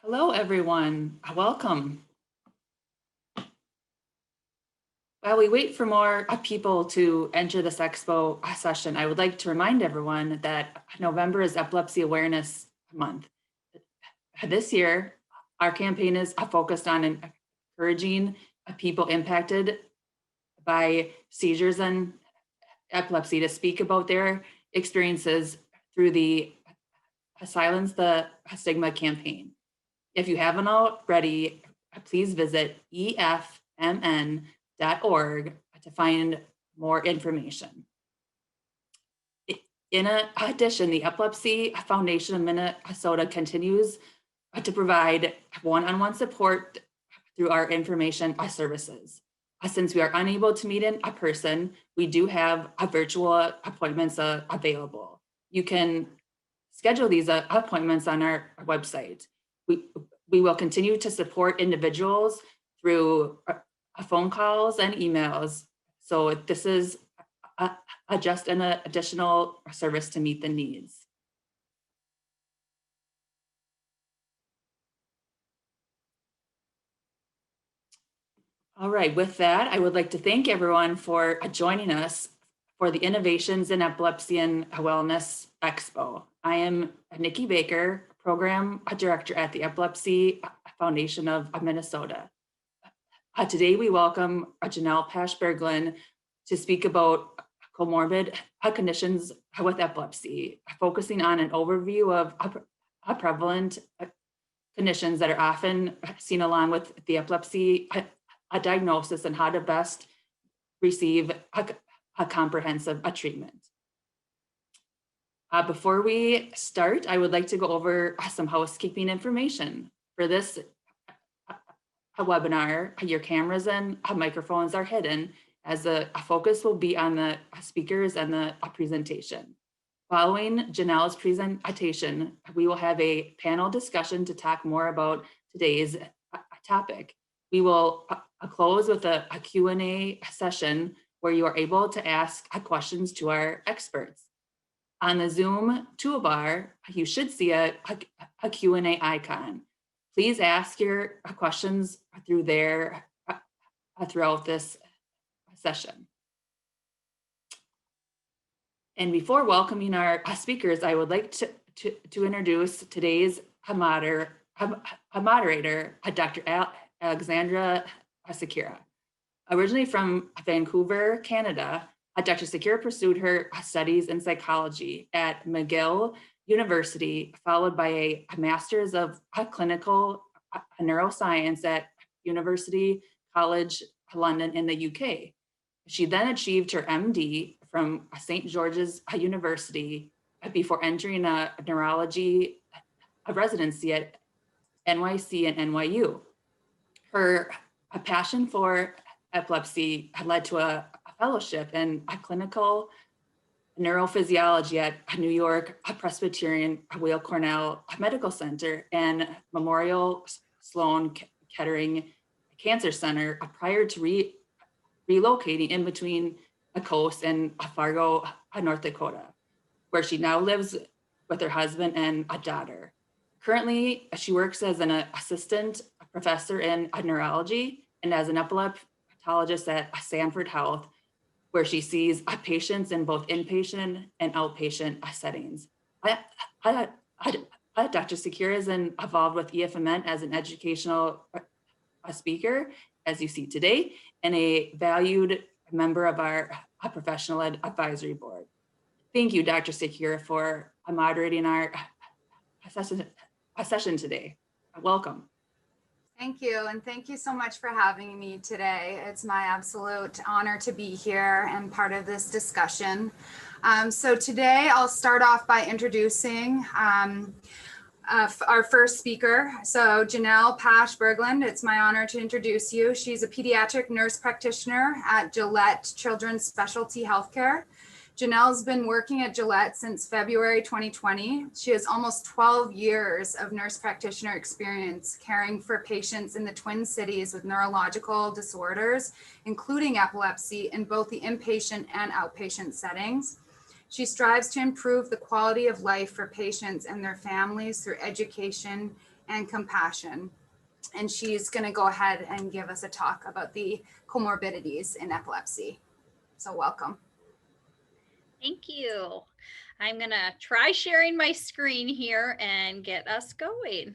Hello, everyone. Welcome. While we wait for more people to enter this expo session, I would like to remind everyone that November is Epilepsy Awareness Month. This year, our campaign is focused on encouraging people impacted by seizures and epilepsy to speak about their experiences through the Silence the Stigma campaign. If you haven't already, please visit efmn.org to find more information. In addition, the Epilepsy Foundation of Minnesota continues to provide one-on-one support through our information services. Since we are unable to meet in person, we do have virtual appointments available. You can schedule these appointments on our website. We will continue to support individuals through phone calls and emails. So this is just an additional service to meet the needs. All right, with that, I would like to thank everyone for joining us for the Innovations in Epilepsy and Wellness Expo. I am Nikki Baker, Program Director at the Epilepsy Foundation of Minnesota. Today we welcome Janelle Pash-Berglund to speak about comorbid conditions with epilepsy, focusing on an overview of prevalent conditions that are often seen along with the epilepsy diagnosis and how to best receive a comprehensive treatment. Before we start, I would like to go over some housekeeping information. For this webinar, your cameras and microphones are hidden as the focus will be on the speakers and the presentation. Following Janelle's presentation, we will have a panel discussion to talk more about today's topic. We will close with a Q&A session where you are able to ask questions to our experts. On the Zoom toolbar, you should see a Q&A icon. Please ask your questions through there throughout this session. And before welcoming our speakers, I would like to introduce today's moderator, Dr. Alexandra Sakura. Originally from Vancouver, Canada, Dr. Sakura pursued her studies in psychology at McGill University, followed by a master's of clinical neuroscience at University College London in the UK. She then achieved her MD from St. George's University before entering a neurology residency at NYC and NYU. Her passion for epilepsy had led to a fellowship in clinical neurophysiology at New York Presbyterian Weill Cornell Medical Center and Memorial Sloan Kettering Cancer Center prior to relocating in between the coast and Fargo, North Dakota, where she now lives with her husband and a daughter. Currently, she works as an assistant professor in neurology and as an epileptologist at Sanford Health, where she sees patients in both inpatient and outpatient settings. Dr. Sakura is involved with EFMN as an educational speaker, as you see today, and a valued member of our professional advisory board. Thank you, Dr. Sakura, for moderating our session today. Welcome. Thank you, and thank you so much for having me today. It's my absolute honor to be here and part of this discussion. So today I'll start off by introducing our first speaker. So Janelle Pash-Berglund, it's my honor to introduce you. She's a pediatric nurse practitioner at Gillette Children's Specialty Healthcare. Janelle's been working at Gillette since February 2020. She has almost 12 years of nurse practitioner experience caring for patients in the Twin Cities with neurological disorders, including epilepsy, in both the inpatient and outpatient settings. She strives to improve the quality of life for patients and their families through education and compassion. And she's going to go ahead and give us a talk about the comorbidities in epilepsy. So welcome. Thank you. I'm going to try sharing my screen here and get us going.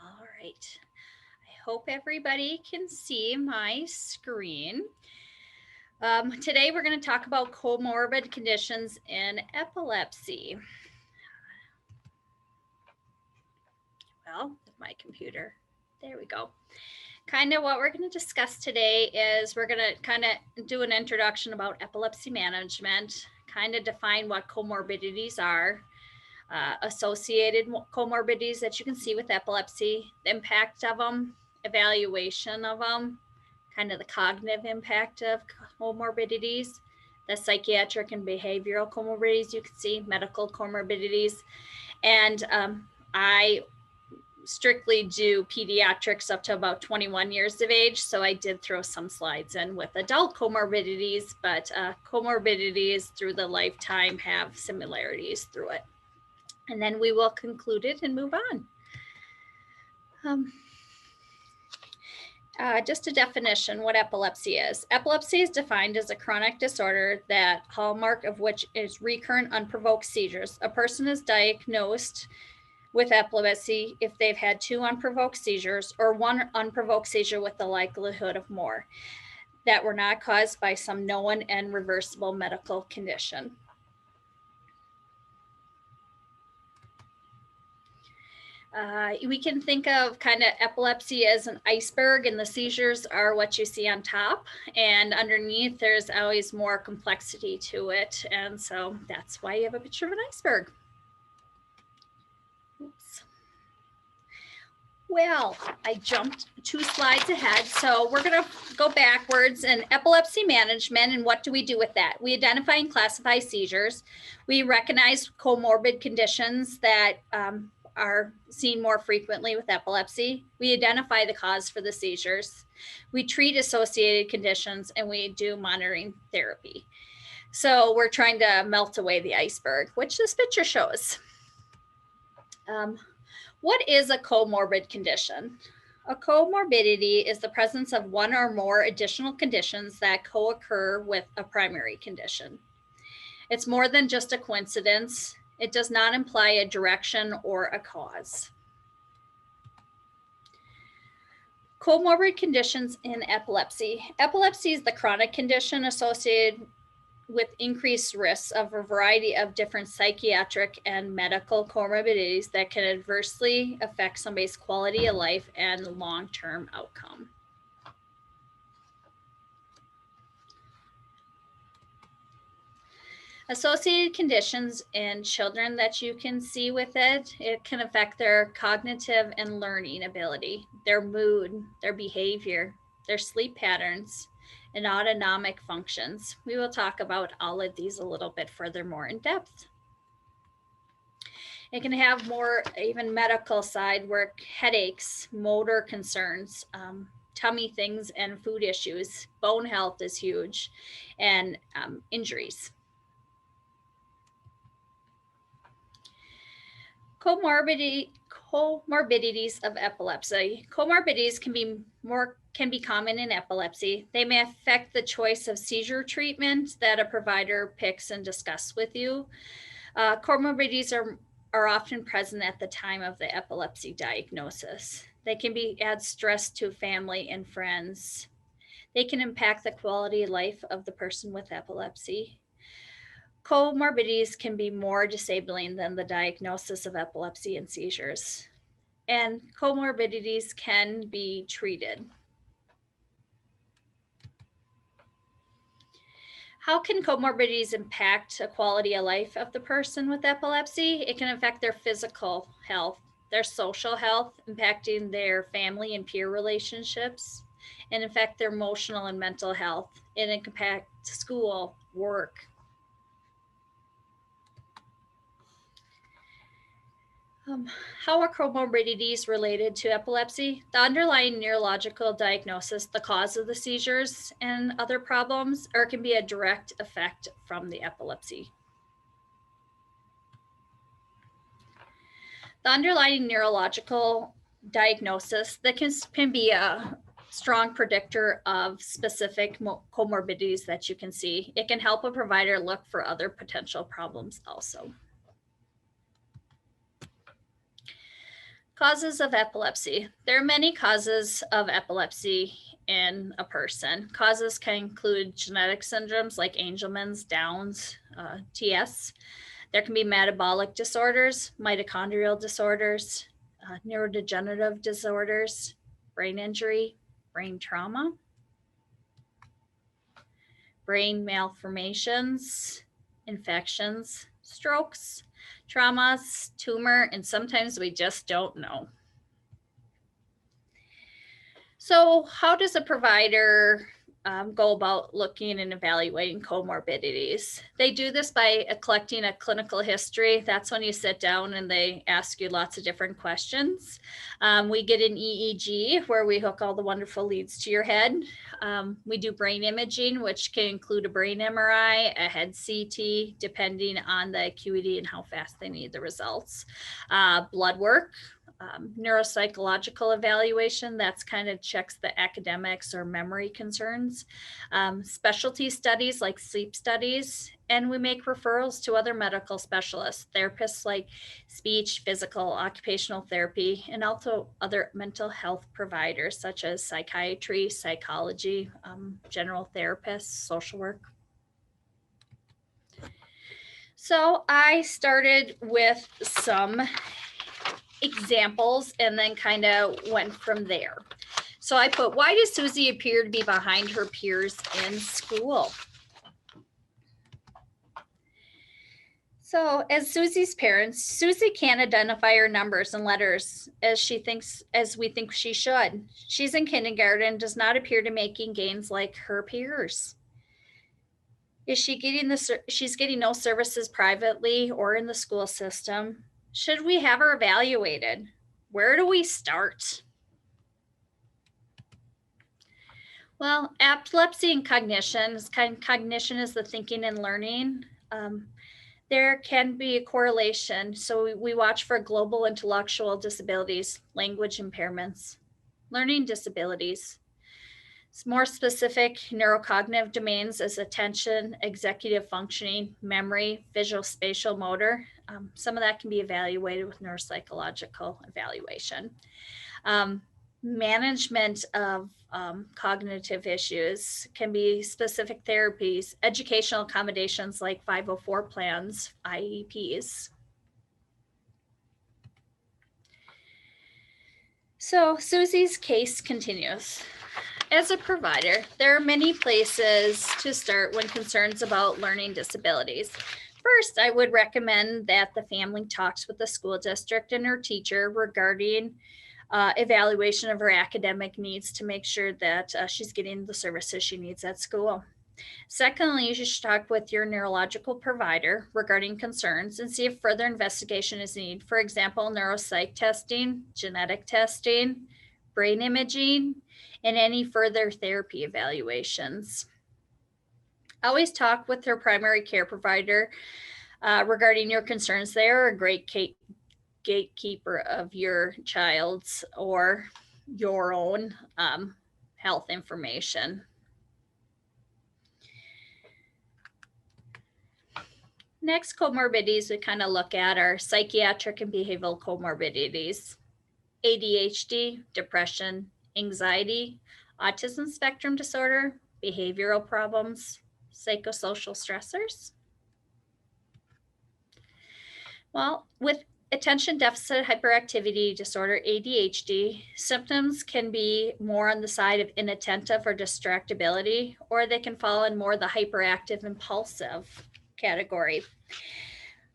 All right. I hope everybody can see my screen. Today we're going to talk about comorbid conditions in epilepsy. Well, my computer, there we go. Kind of what we're going to discuss today is we're going to kind of do an introduction about epilepsy management, kind of define what comorbidities are, associated comorbidities that you can see with epilepsy, the impact of them, evaluation of them, kind of the cognitive impact of comorbidities, the psychiatric and behavioral comorbidities you can see, medical comorbidities, and I strictly do pediatrics up to about 21 years of age. So I did throw some slides in with adult comorbidities, but comorbidities through the lifetime have similarities through it. And then we will conclude it and move on. Just a definition what epilepsy is. Epilepsy is defined as a chronic disorder that hallmark of which is recurrent unprovoked seizures. A person is diagnosed with epilepsy if they've had 2 unprovoked seizures or 1 unprovoked seizure with the likelihood of more that were not caused by some known and reversible medical condition. We can think of kind of epilepsy as an iceberg, and the seizures are what you see on top, and underneath there's always more complexity to it, and so that's why you have a picture of an iceberg. Oops. Well, I jumped 2 slides ahead, so we're going to go backwards. And epilepsy management, and what do we do with that? We identify and classify seizures. We recognize comorbid conditions that are seen more frequently with epilepsy. We identify the cause for the seizures. We treat associated conditions, and we do monitoring therapy. So we're trying to melt away the iceberg, which this picture shows. What is a comorbid condition? A comorbidity is the presence of 1 or more additional conditions that co-occur with a primary condition. It's more than just a coincidence. It does not imply a direction or a cause. Comorbid conditions in epilepsy. Epilepsy is the chronic condition associated with increased risks of a variety of different psychiatric and medical comorbidities that can adversely affect somebody's quality of life and long-term outcome. Associated conditions in children that you can see with it, it can affect their cognitive and learning ability, their mood, their behavior, their sleep patterns, and autonomic functions. We will talk about all of these a little bit further more in depth. It can have more even medical side work, headaches, motor concerns, tummy things and food issues. Bone health is huge, and injuries. Comorbidities of epilepsy. Comorbidities can be common in epilepsy. They may affect the choice of seizure treatment that a provider picks and discusses with you. Comorbidities are often present at the time of the epilepsy diagnosis. They can add stress to family and friends. They can impact the quality of life of the person with epilepsy. Comorbidities can be more disabling than the diagnosis of epilepsy and seizures. And comorbidities can be treated. How can comorbidities impact the quality of life of the person with epilepsy? It can affect their physical health, their social health, impacting their family and peer relationships, and affect their emotional and mental health, and it can impact school, work. How are comorbidities related to epilepsy? The underlying neurological diagnosis, the cause of the seizures and other problems, or it can be a direct effect from the epilepsy. The underlying neurological diagnosis that can be a strong predictor of specific comorbidities that you can see. It can help a provider look for other potential problems also. Causes of epilepsy. There are many causes of epilepsy in a person. Causes can include genetic syndromes like Angelman's, Downs, TS. There can be metabolic disorders, mitochondrial disorders, neurodegenerative disorders, brain injury, brain trauma, brain malformations, infections, strokes, traumas, tumor, and sometimes we just don't know. So how does a provider go about looking and evaluating comorbidities? They do this by collecting a clinical history. That's when you sit down and they ask you lots of different questions. We get an EEG where we hook all the wonderful leads to your head. We do brain imaging, which can include a brain MRI, a head CT, depending on the acuity and how fast they need the results. Blood work. Neuropsychological evaluation, that's kind of checks the academics or memory concerns. Specialty studies like sleep studies, and we make referrals to other medical specialists, therapists like speech, physical, occupational therapy, and also other mental health providers such as psychiatry, psychology, general therapists, social work. So I started with some examples and then kind of went from there. So I put, why does Susie appear to be behind her peers in school? So as Susie's parents, Susie can't identify her numbers and letters as we think she should. She's in kindergarten and does not appear to making gains like her peers. She's getting no services privately or in the school system. Should we have her evaluated? Where do we start? Well, epilepsy and cognition is the thinking and learning. There can be a correlation. So we watch for global intellectual disabilities, language impairments, learning disabilities. More specific neurocognitive domains as attention, executive functioning, memory, visual spatial motor. Some of that can be evaluated with neuropsychological evaluation. Management of cognitive issues can be specific therapies, educational accommodations like 504 plans, IEPs. So Susie's case continues. As a provider, there are many places to start when concerns about learning disabilities. First, I would recommend that the family talks with the school district and her teacher regarding evaluation of her academic needs to make sure that she's getting the services she needs at school. Secondly, you should talk with your neurological provider regarding concerns and see if further investigation is needed. For example, neuropsych testing, genetic testing, brain imaging, and any further therapy evaluations. Always talk with your primary care provider regarding your concerns. They are a great gatekeeper of your child's or your own health information. Next comorbidities we kind of look at are psychiatric and behavioral comorbidities, ADHD, depression, anxiety, autism spectrum disorder, behavioral problems, psychosocial stressors. Well, with attention deficit hyperactivity disorder, ADHD, symptoms can be more on the side of inattentive or distractibility, or they can fall in more the hyperactive impulsive category.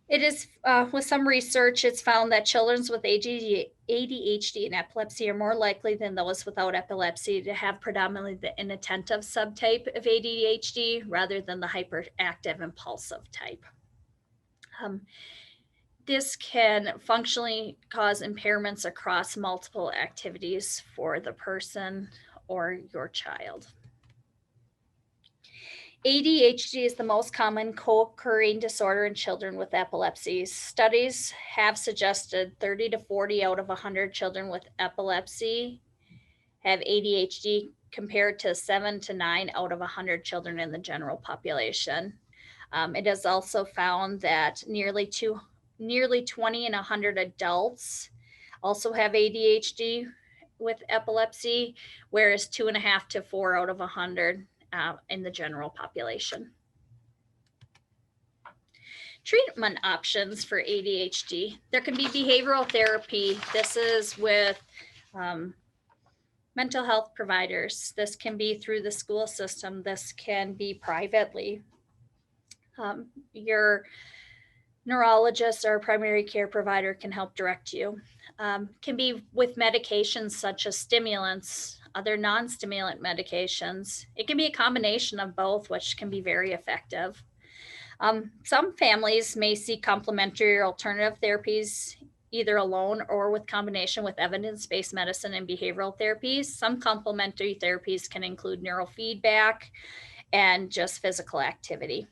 It is, with some research, it's found that children with ADHD and epilepsy are more likely than those without epilepsy to have predominantly the inattentive subtype of ADHD rather than the hyperactive impulsive type. This can functionally cause impairments across multiple activities for the person or your child. ADHD is the most common co-occurring disorder in children with epilepsy. Studies have suggested 30 to 40 out of 100 children with epilepsy have ADHD compared to 7 to 9 out of 100 children in the general population. It has also found that nearly 20 in 100 adults also have ADHD with epilepsy, whereas 2.5 to 4 out of 100 in the general population. Treatment options for ADHD. There can be behavioral therapy. This is with mental health providers. This can be through the school system. This can be privately. Your neurologist or primary care provider can help direct you. Can be with medications such as stimulants, other non-stimulant medications. It can be a combination of both, which can be very effective. Some families may seek complementary or alternative therapies, either alone or with combination with evidence-based medicine and behavioral therapies. Some complementary therapies can include neurofeedback and just physical activity.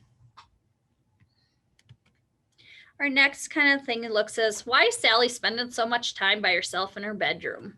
Our next kind of thing it looks is, why is Sally spending so much time by herself in her bedroom?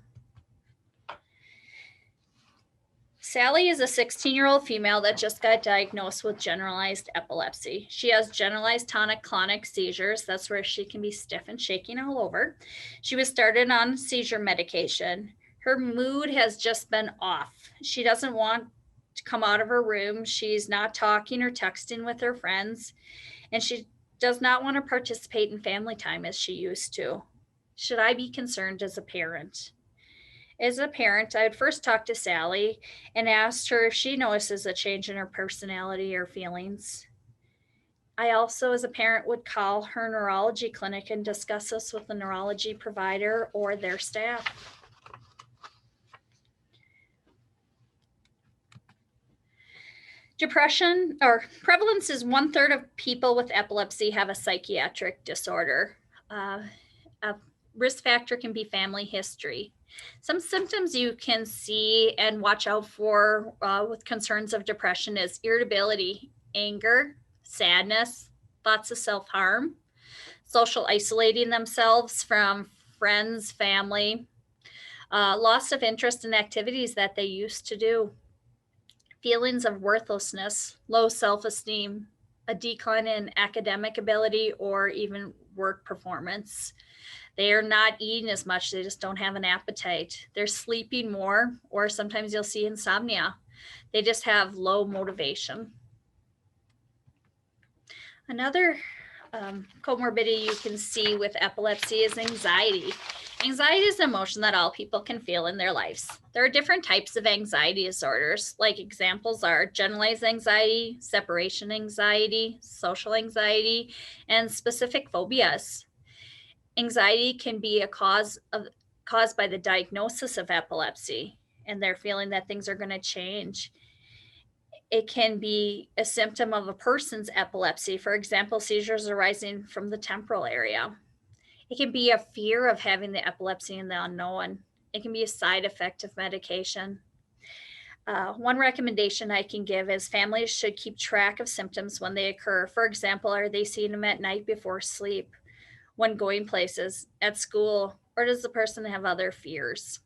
Sally is a 16-year-old female that just got diagnosed with generalized epilepsy. She has generalized tonic-clonic seizures. That's where she can be stiff and shaking all over. She was started on seizure medication. Her mood has just been off. She doesn't want to come out of her room. She's not talking or texting with her friends, and she does not want to participate in family time as she used to. Should I be concerned as a parent? As a parent, I would first talk to Sally and ask her if she notices a change in her personality or feelings. I also, as a parent, would call her neurology clinic and discuss this with the neurology provider or their staff. Depression or prevalence is 1/3 of people with epilepsy have a psychiatric disorder. A risk factor can be family history. Some symptoms you can see and watch out for with concerns of depression is irritability, anger, sadness, thoughts of self-harm, social isolating themselves from friends, family, loss of interest in activities that they used to do, feelings of worthlessness, low self-esteem, a decline in academic ability, or even work performance. They are not eating as much. They just don't have an appetite. They're sleeping more, or sometimes you'll see insomnia. They just have low motivation. Another comorbidity you can see with epilepsy is anxiety. Anxiety is an emotion that all people can feel in their lives. There are different types of anxiety disorders. Like examples are generalized anxiety, separation anxiety, social anxiety, and specific phobias. Anxiety can be caused by the diagnosis of epilepsy, and they're feeling that things are going to change. It can be a symptom of a person's epilepsy. For example, seizures arising from the temporal area. It can be a fear of having the epilepsy and the unknown. It can be a side effect of medication. One recommendation I can give is families should keep track of symptoms when they occur. For example, are they seeing them at night before sleep, when going places, at school, or does the person have other fears?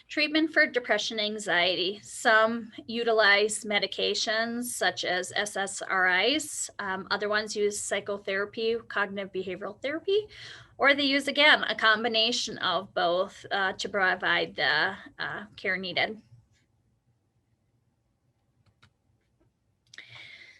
Treatment for depression, anxiety. Some utilize medications such as SSRIs. Other ones use psychotherapy, cognitive behavioral therapy, or they use, again, a combination of both to provide the care needed.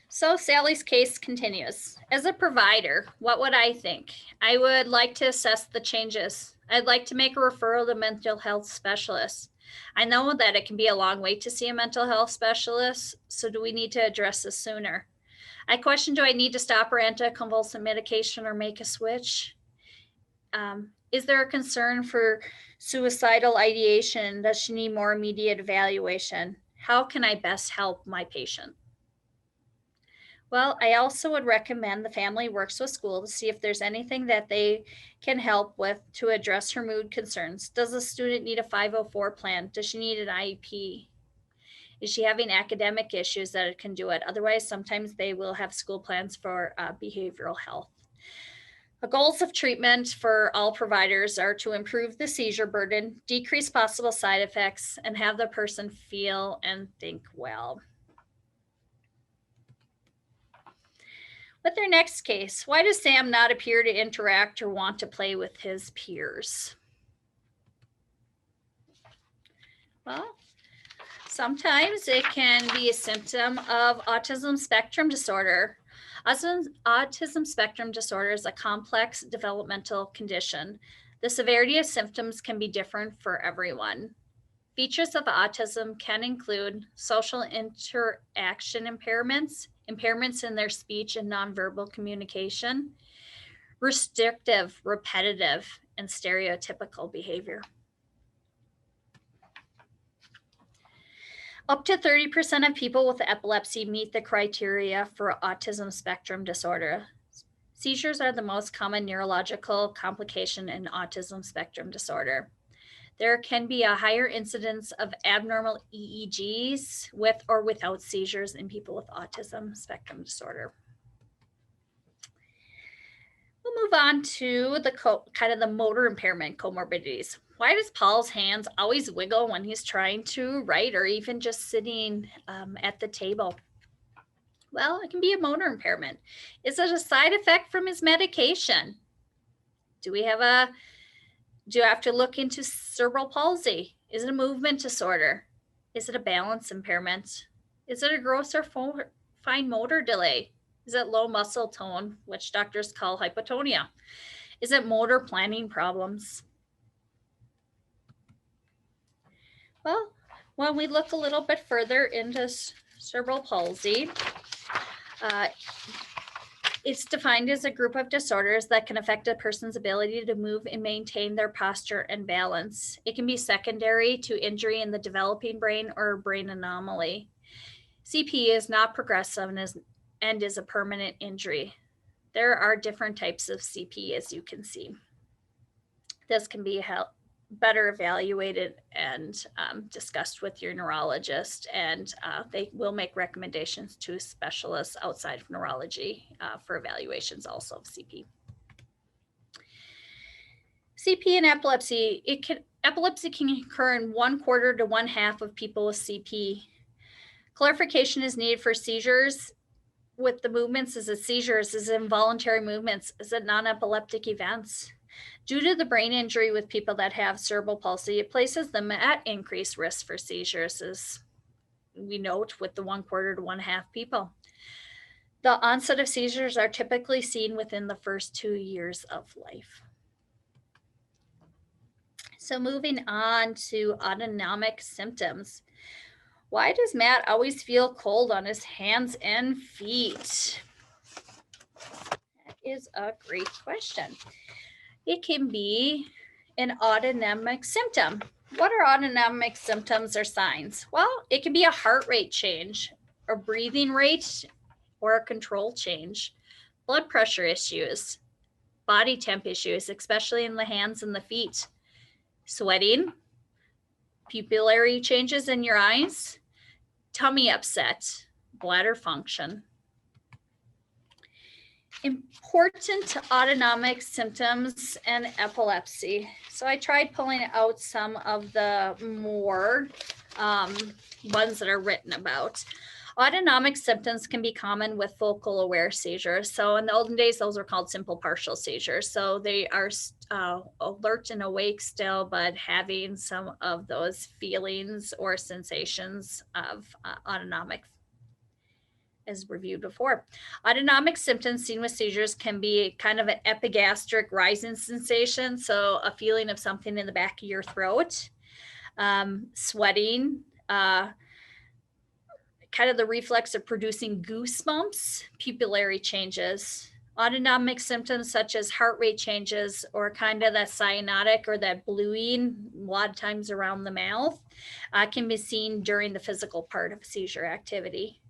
So Sally's case continues. As a provider, what would I think? I would like to assess the changes. I'd like to make a referral to mental health specialists. I know that it can be a long wait to see a mental health specialist, so do we need to address this sooner? I question, do I need to stop her anticonvulsant medication or make a switch? Is there a concern for suicidal ideation? Does she need more immediate evaluation? How can I best help my patient? Well, I also would recommend the family works with school to see if there's anything that they can help with to address her mood concerns. Does the student need a 504 plan? Does she need an IEP? Is she having academic issues that it can do it? Otherwise, sometimes they will have school plans for behavioral health. The goals of treatment for all providers are to improve the seizure burden, decrease possible side effects, and have the person feel and think well. With their next case, why does Sam not appear to interact or want to play with his peers? Well, sometimes it can be a symptom of autism spectrum disorder. Autism spectrum disorder is a complex developmental condition. The severity of symptoms can be different for everyone. Features of autism can include social interaction impairments, impairments in their speech and nonverbal communication, restrictive, repetitive, and stereotypical behavior. Up to 30% of people with epilepsy meet the criteria for autism spectrum disorder. Seizures are the most common neurological complication in autism spectrum disorder. There can be a higher incidence of abnormal EEGs with or without seizures in people with autism spectrum disorder. We'll move on to the kind of the motor impairment comorbidities. Why does Paul's hands always wiggle when he's trying to write or even just sitting at the table? Well, it can be a motor impairment. Is it a side effect from his medication? Do you have to look into cerebral palsy? Is it a movement disorder? Is it a balance impairment? Is it a gross or fine motor delay? Is it low muscle tone, which doctors call hypotonia? Is it motor planning problems? Well, when we look a little bit further into cerebral palsy, it's defined as a group of disorders that can affect a person's ability to move and maintain their posture and balance. It can be secondary to injury in the developing brain or brain anomaly. CP is not progressive and is a permanent injury. There are different types of CP, as you can see. This can be better evaluated and discussed with your neurologist, and they will make recommendations to specialists outside of neurology for evaluations also of CP. CP and epilepsy, epilepsy can occur in 1/4 to 1/2 of people with CP. Clarification is needed for seizures. With the movements, is it seizures? Is it involuntary movements? Is it non-epileptic events? Due to the brain injury with people that have cerebral palsy, it places them at increased risk for seizures, as we note with the 1/4 to 1/2 people. The onset of seizures are typically seen within the first 2 years of life. So moving on to autonomic symptoms. Why does Matt always feel cold on his hands and feet? That is a great question. It can be an autonomic symptom. What are autonomic symptoms or signs? Well, it can be a heart rate change, a breathing rate, or a control change, blood pressure issues, body temp issues, especially in the hands and the feet, sweating, pupillary changes in your eyes, tummy upset, bladder function. Important autonomic symptoms and epilepsy. So I tried pulling out some of the more ones that are written about. Autonomic symptoms can be common with focal aware seizures. So in the olden days, those were called simple partial seizures. So they are alert and awake still, but having some of those feelings or sensations of autonomic, as reviewed before. Autonomic symptoms seen with seizures can be kind of an epigastric rising sensation. So a feeling of something in the back of your throat, sweating, kind of the reflex of producing goosebumps, pupillary changes, autonomic symptoms such as heart rate changes or kind of that cyanotic or that bluing, a lot of times around the mouth, can be seen during the physical part of seizure activity.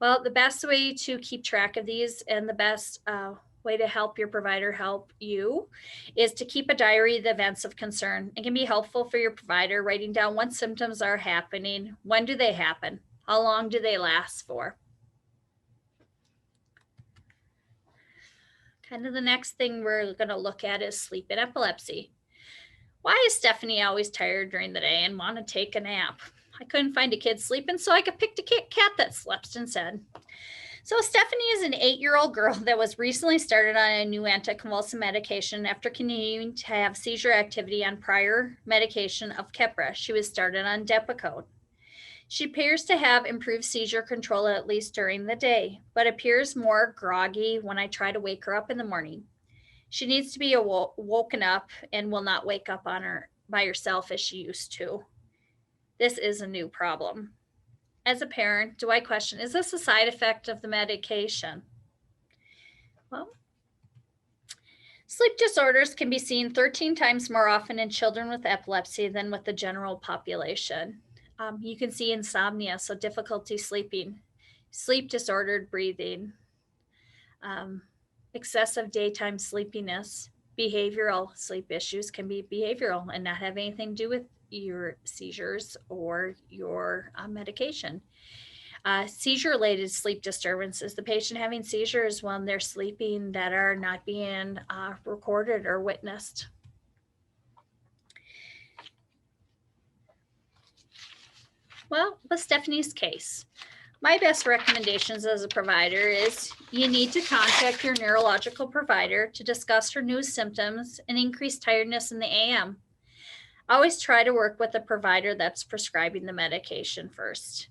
Well, the best way to keep track of these and the best way to help your provider help you is to keep a diary of the events of concern. It can be helpful for your provider writing down what symptoms are happening, when do they happen, how long do they last for. Kind of the next thing we're going to look at is sleep and epilepsy. Why is Stephanie always tired during the day and want to take a nap? I couldn't find a kid sleeping, so I picked a cat that slept instead. So Stephanie is an 8-year-old girl that was recently started on a new anticonvulsant medication after continuing to have seizure activity on prior medication of Keppra. She was started on Depakote. She appears to have improved seizure control at least during the day, but appears more groggy when I try to wake her up in the morning. She needs to be woken up and will not wake up by herself as she used to. This is a new problem. As a parent, do I question, is this a side effect of the medication? Well, sleep disorders can be seen 13 times more often in children with epilepsy than with the general population. You can see insomnia, so difficulty sleeping, sleep disordered breathing, excessive daytime sleepiness, behavioral sleep issues can be behavioral and not have anything to do with your seizures or your medication. Seizure-related sleep disturbances, the patient having seizures when they're sleeping that are not being recorded or witnessed. Well, with Stephanie's case, my best recommendations as a provider is you need to contact your neurological provider to discuss her new symptoms and increased tiredness in the AM. Always try to work with a provider that's prescribing the medication first.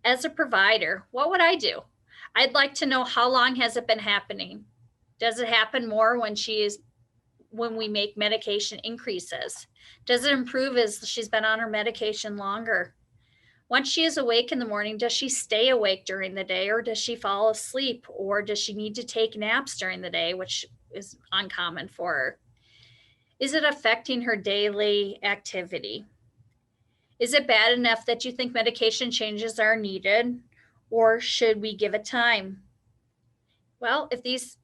As a provider, what would I do? I'd like to know how long has it been happening? Does it happen more when we make medication increases? Does it improve as she's been on her medication longer? Once she is awake in the morning, does she stay awake during the day or does she fall asleep or does she need to take naps during the day, which is uncommon for her? Is it affecting her daily activity? Is it bad enough that you think medication changes are needed or should we give it time? Well, if these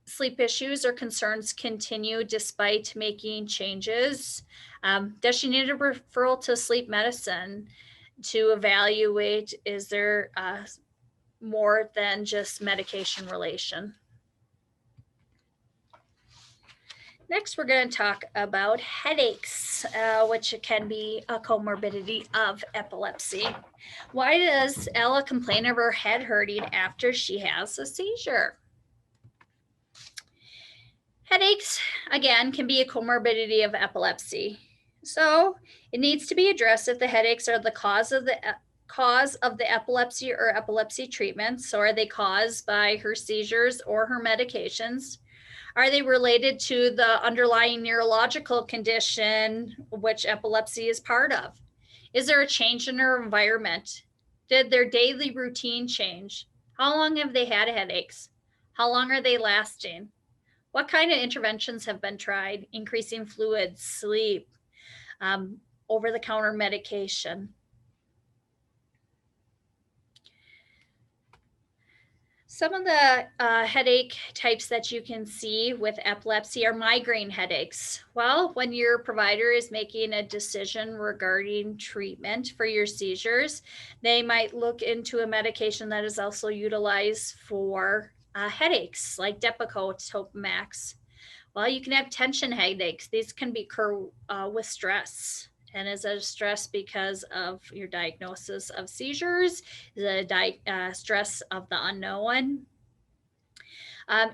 sleep issues or concerns continue despite making changes, does she need a referral to sleep medicine to evaluate, is there more than just medication relation? Next, we're going to talk about headaches, which can be a comorbidity of epilepsy. Why does Ella complain of her head hurting after she has a seizure? Headaches, again, can be a comorbidity of epilepsy. So it needs to be addressed if the headaches are the cause of the epilepsy or epilepsy treatment. So are they caused by her seizures or her medications? Are they related to the underlying neurological condition which epilepsy is part of? Is there a change in her environment? Did their daily routine change? How long have they had headaches? How long are they lasting? What kind of interventions have been tried? Increasing fluids, sleep, over-the-counter medication. Some of the headache types that you can see with epilepsy are migraine headaches. Well, when your provider is making a decision regarding treatment for your seizures, they might look into a medication that is also utilized for headaches like Depakote, Topamax. Well, you can have tension headaches. These can occur with stress. And is it a stress because of your diagnosis of seizures? Is it a stress of the unknown?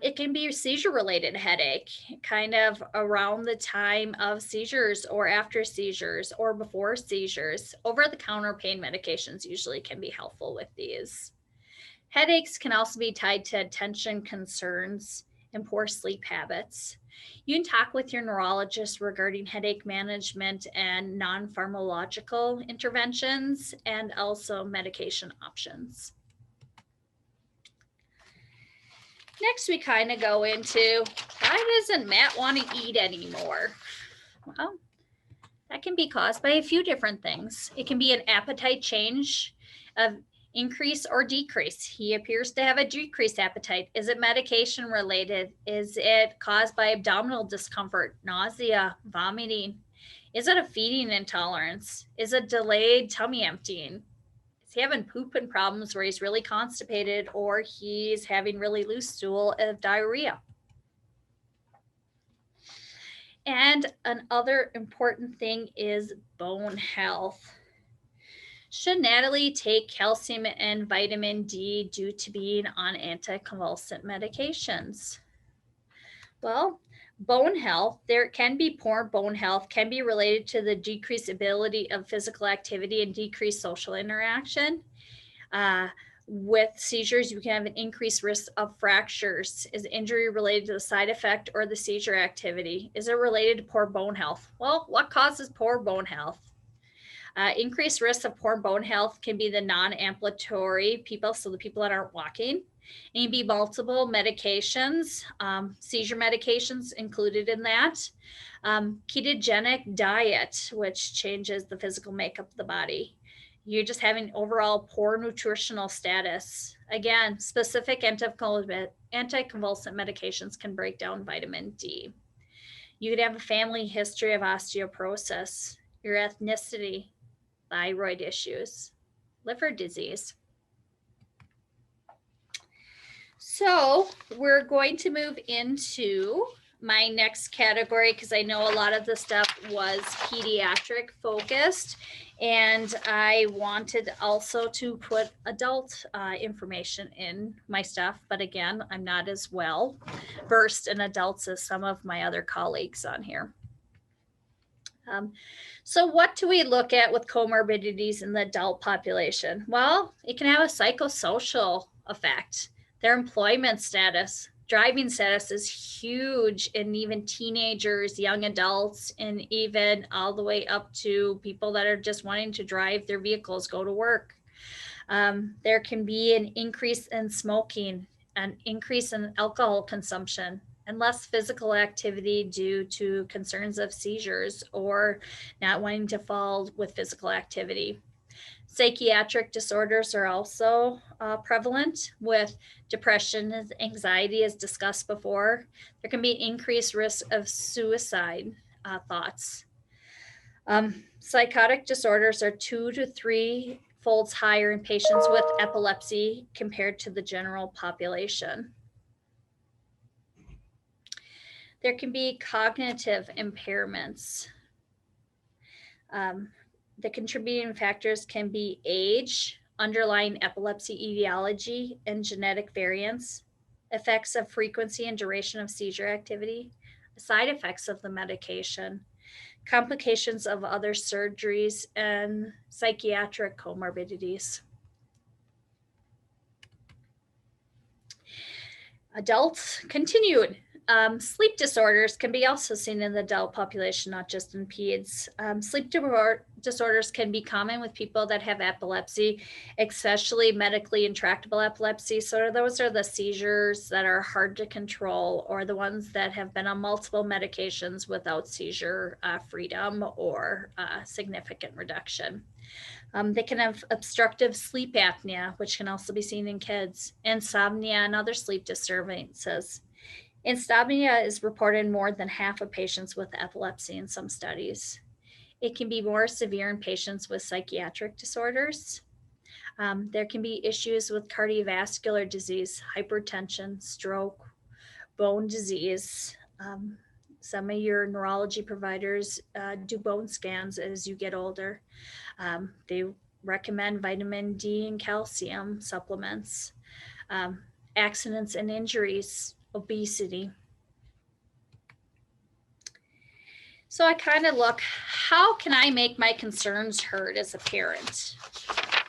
It can be a seizure-related headache, kind of around the time of seizures or after seizures or before seizures. Over-the-counter pain medications usually can be helpful with these. Headaches can also be tied to attention concerns and poor sleep habits. You can talk with your neurologist regarding headache management and non-pharmacological interventions and also medication options. Next, we kind of go into why doesn't Matt want to eat anymore? Well, that can be caused by a few different things. It can be an appetite change of Increase or decrease? He appears to have a decreased appetite. Is it medication related? Is it caused by abdominal discomfort, nausea, vomiting? Is it a feeding intolerance? Is it delayed tummy emptying? Is he having pooping problems where he's really constipated, or he's having really loose stool of diarrhea? And another important thing is bone health. Should Natalie take calcium and vitamin D due to being on anticonvulsant medications? Well, bone health, there can be poor bone health, can be related to the decreased ability of physical activity and decreased social interaction. With seizures, you can have an increased risk of fractures. Is injury related to the side effect or the seizure activity? Is it related to poor bone health? Well, what causes poor bone health? Increased risk of poor bone health can be the non-ambulatory people, so the people that aren't walking. It can be multiple medications, seizure medications included in that. Ketogenic diet, which changes the physical makeup of the body. You're just having overall poor nutritional status. Again, specific anticonvulsant medications can break down vitamin D. You could have a family history of osteoporosis, your ethnicity, thyroid issues, liver disease. So we're going to move into my next category because I know a lot of the stuff was pediatric focused, and I wanted also to put adult information in my stuff. But again, I'm not as well versed in adults as some of my other colleagues on here. So what do we look at with comorbidities in the adult population? Well, it can have a psychosocial effect. Their employment status, driving status is huge in even teenagers, young adults, and even all the way up to people that are just wanting to drive their vehicles, go to work. There can be an increase in smoking, an increase in alcohol consumption, and less physical activity due to concerns of seizures or not wanting to fall with physical activity. Psychiatric disorders are also prevalent with depression and anxiety, as discussed before. There can be increased risk of suicide thoughts. Psychotic disorders are 2 to 3 folds higher in patients with epilepsy compared to the general population. There can be cognitive impairments. The contributing factors can be age, underlying epilepsy etiology and genetic variants, effects of frequency and duration of seizure activity, side effects of the medication, complications of other surgeries, and psychiatric comorbidities. Adults, continued. Sleep disorders can be also seen in the adult population, not just in peds. Sleep disorders can be common with people that have epilepsy, especially medically intractable epilepsy. So those are the seizures that are hard to control, or the ones that have been on multiple medications without seizure freedom or significant reduction. They can have obstructive sleep apnea, which can also be seen in kids, insomnia, and other sleep disturbances. Insomnia is reported in more than half of patients with epilepsy in some studies. It can be more severe in patients with psychiatric disorders. There can be issues with cardiovascular disease, hypertension, stroke, bone disease. Some of your neurology providers do bone scans as you get older. They recommend vitamin D and calcium supplements. Accidents and injuries, obesity. So I kind of look, how can I make my concerns heard as a parent?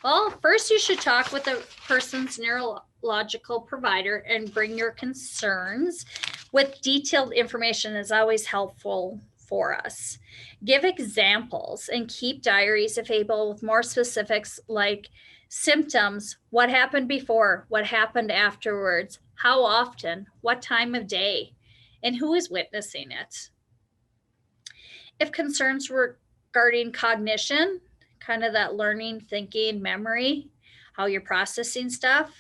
Well, first you should talk with a person's neurological provider and bring your concerns with detailed information is always helpful for us. Give examples and keep diaries if able with more specifics like symptoms, what happened before, what happened afterwards, how often, what time of day, and who is witnessing it. If concerns regarding cognition, kind of that learning, thinking, memory, how you're processing stuff.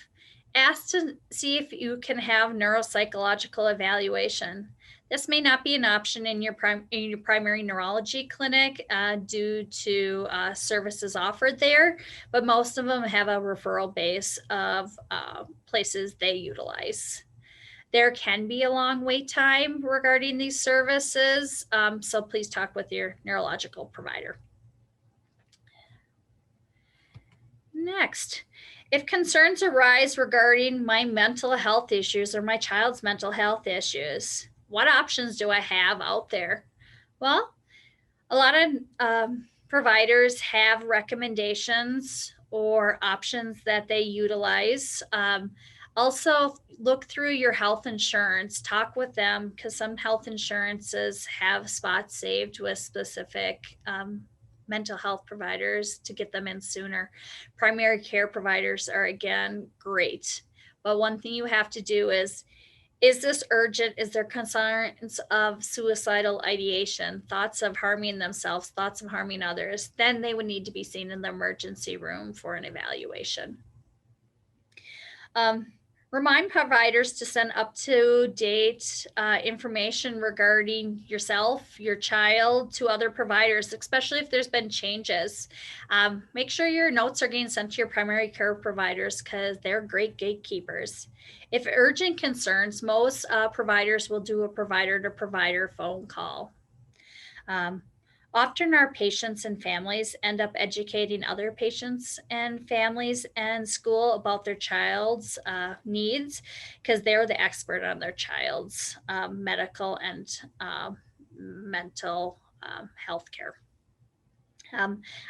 Ask to see if you can have neuropsychological evaluation. This may not be an option in your primary neurology clinic due to services offered there, but most of them have a referral base of places they utilize. There can be a long wait time regarding these services, so please talk with your neurological provider. Next, if concerns arise regarding my mental health issues or my child's mental health issues, what options do I have out there? Well, a lot of providers have recommendations or options that they utilize. Also, look through your health insurance, talk with them, because some health insurances have spots saved with specific mental health providers to get them in sooner. Primary care providers are, again, great. But one thing you have to do is this urgent? Is there concerns of suicidal ideation, thoughts of harming themselves, thoughts of harming others? Then they would need to be seen in the emergency room for an evaluation. Remind providers to send up-to-date information regarding yourself, your child, to other providers, especially if there's been changes. Make sure your notes are getting sent to your primary care providers because they're great gatekeepers. If urgent concerns, most providers will do a provider-to-provider phone call. Often our patients and families end up educating other patients and families and school about their child's needs because they're the expert on their child's medical and mental health care.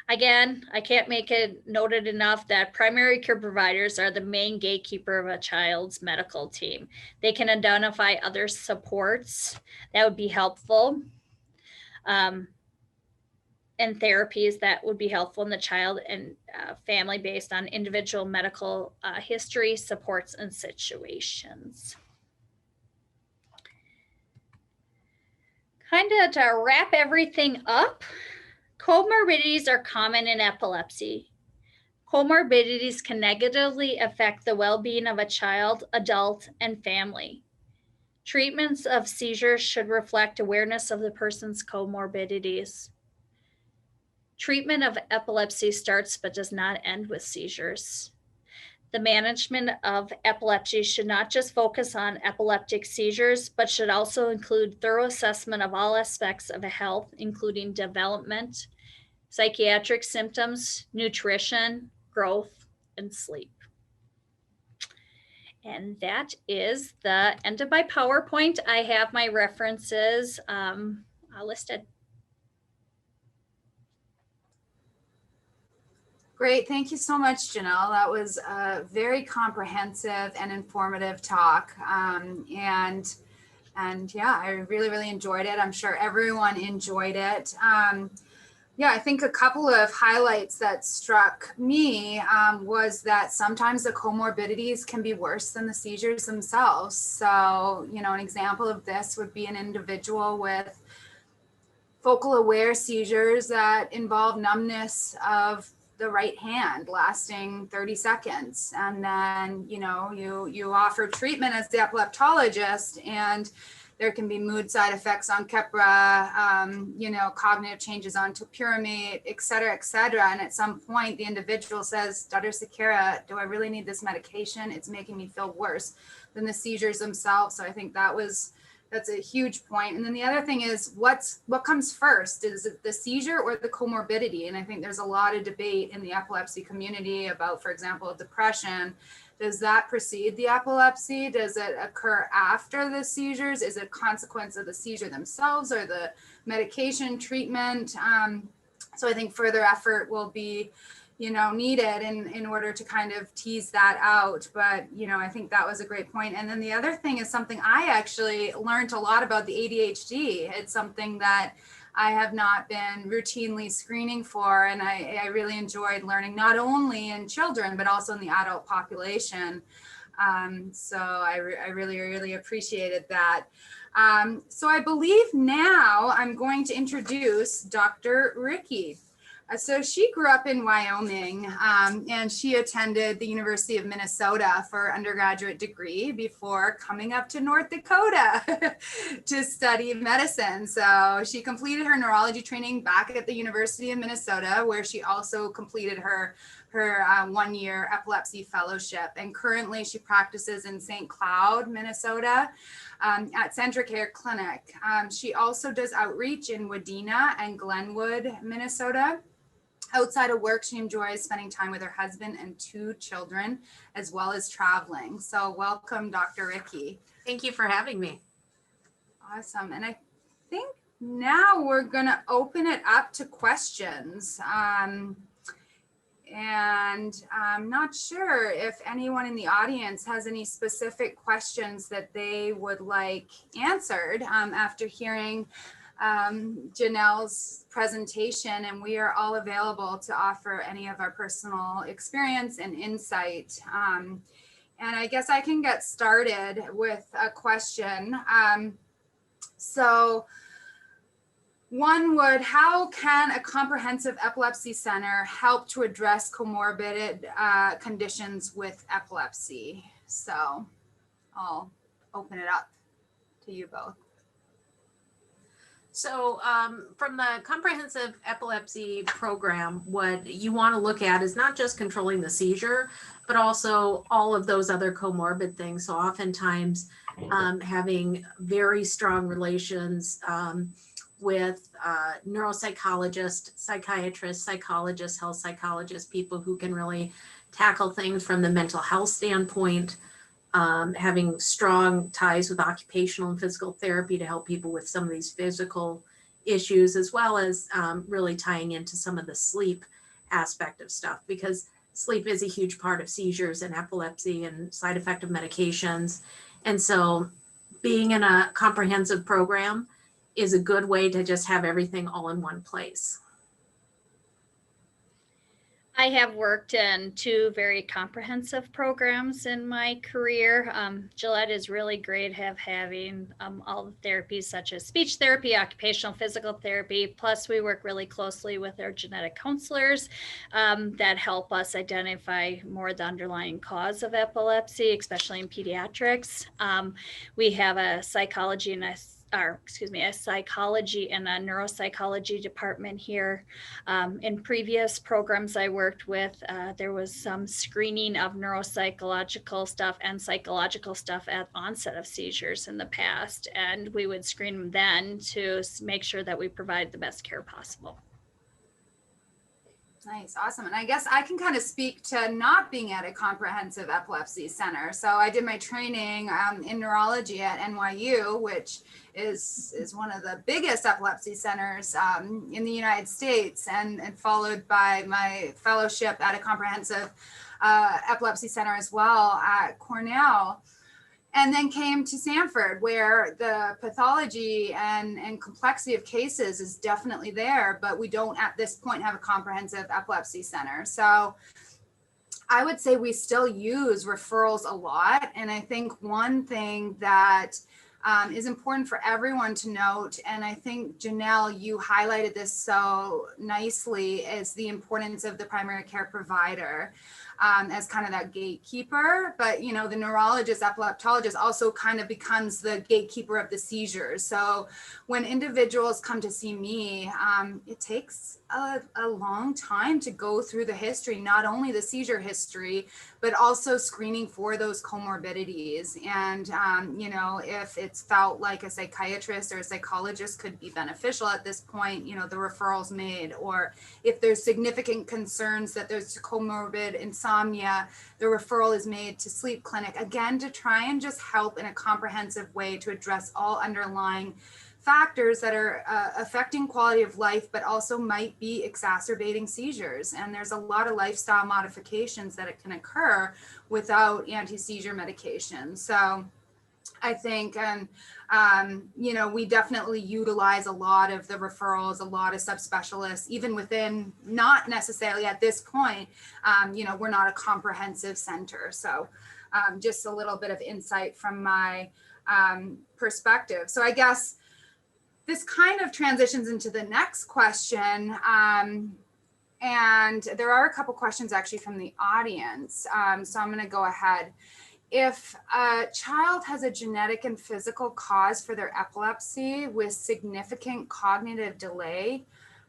Again, I can't make it noted enough that primary care providers are the main gatekeeper of a child's medical team. They can identify other supports that would be helpful. And therapies that would be helpful in the child and family based on individual medical history, supports, and situations. Kind of to wrap everything up, comorbidities are common in epilepsy. Comorbidities can negatively affect the well-being of a child, adult, and family. Treatments of seizures should reflect awareness of the person's comorbidities. Treatment of epilepsy starts but does not end with seizures. The management of epilepsy should not just focus on epileptic seizures, but should also include thorough assessment of all aspects of health, including development, psychiatric symptoms, nutrition, growth, and sleep. And that is the end of my PowerPoint. I have my references listed. Great. Thank you so much, Janelle. That was a very comprehensive and informative talk. And yeah, I really, really enjoyed it. I'm sure everyone enjoyed it. Yeah, I think a couple of highlights that struck me was that sometimes the comorbidities can be worse than the seizures themselves. So, you know, an example of this would be an individual with focal aware seizures that involve numbness of the right hand lasting 30 seconds. And then, you know, you offer treatment as the epileptologist, and there can be mood side effects on Keppra, you know, cognitive changes on topiramate, et cetera, et cetera. And at some point the individual says, Dr. Sakira, do I really need this medication? It's making me feel worse than the seizures themselves. So I think that's a huge point. And then the other thing is what comes first? Is it the seizure or the comorbidity? And I think there's a lot of debate in the epilepsy community about, for example, depression. Does that precede the epilepsy? Does it occur after the seizures? Is it a consequence of the seizure themselves or the medication treatment? So I think further effort will be, you know, needed in order to kind of tease that out. But, you know, I think that was a great point. And then the other thing is something I actually learned a lot about, the ADHD. It's something that I have not been routinely screening for. And I really enjoyed learning not only in children, but also in the adult population. So I really, really appreciated that. So I believe now I'm going to introduce Dr. Ricky. So she grew up in Wyoming, and she attended the University of Minnesota for undergraduate degree before coming up to North Dakota to study medicine. So she completed her neurology training back at the University of Minnesota, where she also completed her 1-year epilepsy fellowship. And currently she practices in St. Cloud, Minnesota, at Centric Care Clinic. She also does outreach in Wadena and Glenwood, Minnesota. Outside of work, she enjoys spending time with her husband and 2 children, as well as traveling. So welcome, Dr. Ricky. Thank you for having me. Awesome. And I think now we're going to open it up to questions. And I'm not sure if anyone in the audience has any specific questions that they would like answered after hearing Janelle's presentation, and we are all available to offer any of our personal experience and insight. And I guess I can get started with a question. So one would, how can a comprehensive epilepsy center help to address comorbid conditions with epilepsy? So I'll open it up to you both. So from the comprehensive epilepsy program, what you want to look at is not just controlling the seizure, but also all of those other comorbid things. So oftentimes having very strong relations with neuropsychologists, psychiatrists, psychologists, health psychologists, people who can really tackle things from the mental health standpoint, having strong ties with occupational and physical therapy to help people with some of these physical issues, as well as really tying into some of the sleep aspect of stuff, because sleep is a huge part of seizures and epilepsy and side effect of medications. And so being in a comprehensive program is a good way to just have everything all in one place. I have worked in 2 very comprehensive programs in my career. Gillette is really great at having all the therapies such as speech therapy, occupational physical therapy. Plus, we work really closely with our genetic counselors that help us identify more the underlying cause of epilepsy, especially in pediatrics. We have a psychology and a psychology and a neuropsychology department here. In previous programs I worked with, there was some screening of neuropsychological stuff and psychological stuff at onset of seizures in the past, and we would screen them then to make sure that we provide the best care possible. Nice, awesome. And I guess I can kind of speak to not being at a comprehensive epilepsy center. So I did my training in neurology at NYU, which is one of the biggest epilepsy centers in the United States, and followed by my fellowship at a comprehensive epilepsy center as well at Cornell. And then came to Sanford, where the pathology and complexity of cases is definitely there, but we don't at this point have a comprehensive epilepsy center. So I would say we still use referrals a lot. And I think one thing that is important for everyone to note, and I think Janelle, you highlighted this so nicely, is the importance of the primary care provider. As kind of that gatekeeper, but the neurologist, epileptologist also kind of becomes the gatekeeper of the seizures. So when individuals come to see me, it takes a long time to go through the history, not only the seizure history, but also screening for those comorbidities. And, if it's felt like a psychiatrist or a psychologist could be beneficial at this point, the referral's made, or if there's significant concerns that there's comorbid insomnia, the referral is made to sleep clinic, again, to try and just help in a comprehensive way to address all underlying factors that are affecting quality of life, but also might be exacerbating seizures. And there's a lot of lifestyle modifications that it can occur without anti-seizure medication. So I think, we definitely utilize a lot of the referrals, a lot of subspecialists, even within, not necessarily at this point, we're not a comprehensive center. So just a little bit of insight from my perspective. So I guess this kind of transitions into the next question. And there are a couple questions actually from the audience. So I'm going to go ahead. If a child has a genetic and physical cause for their epilepsy with significant cognitive delay,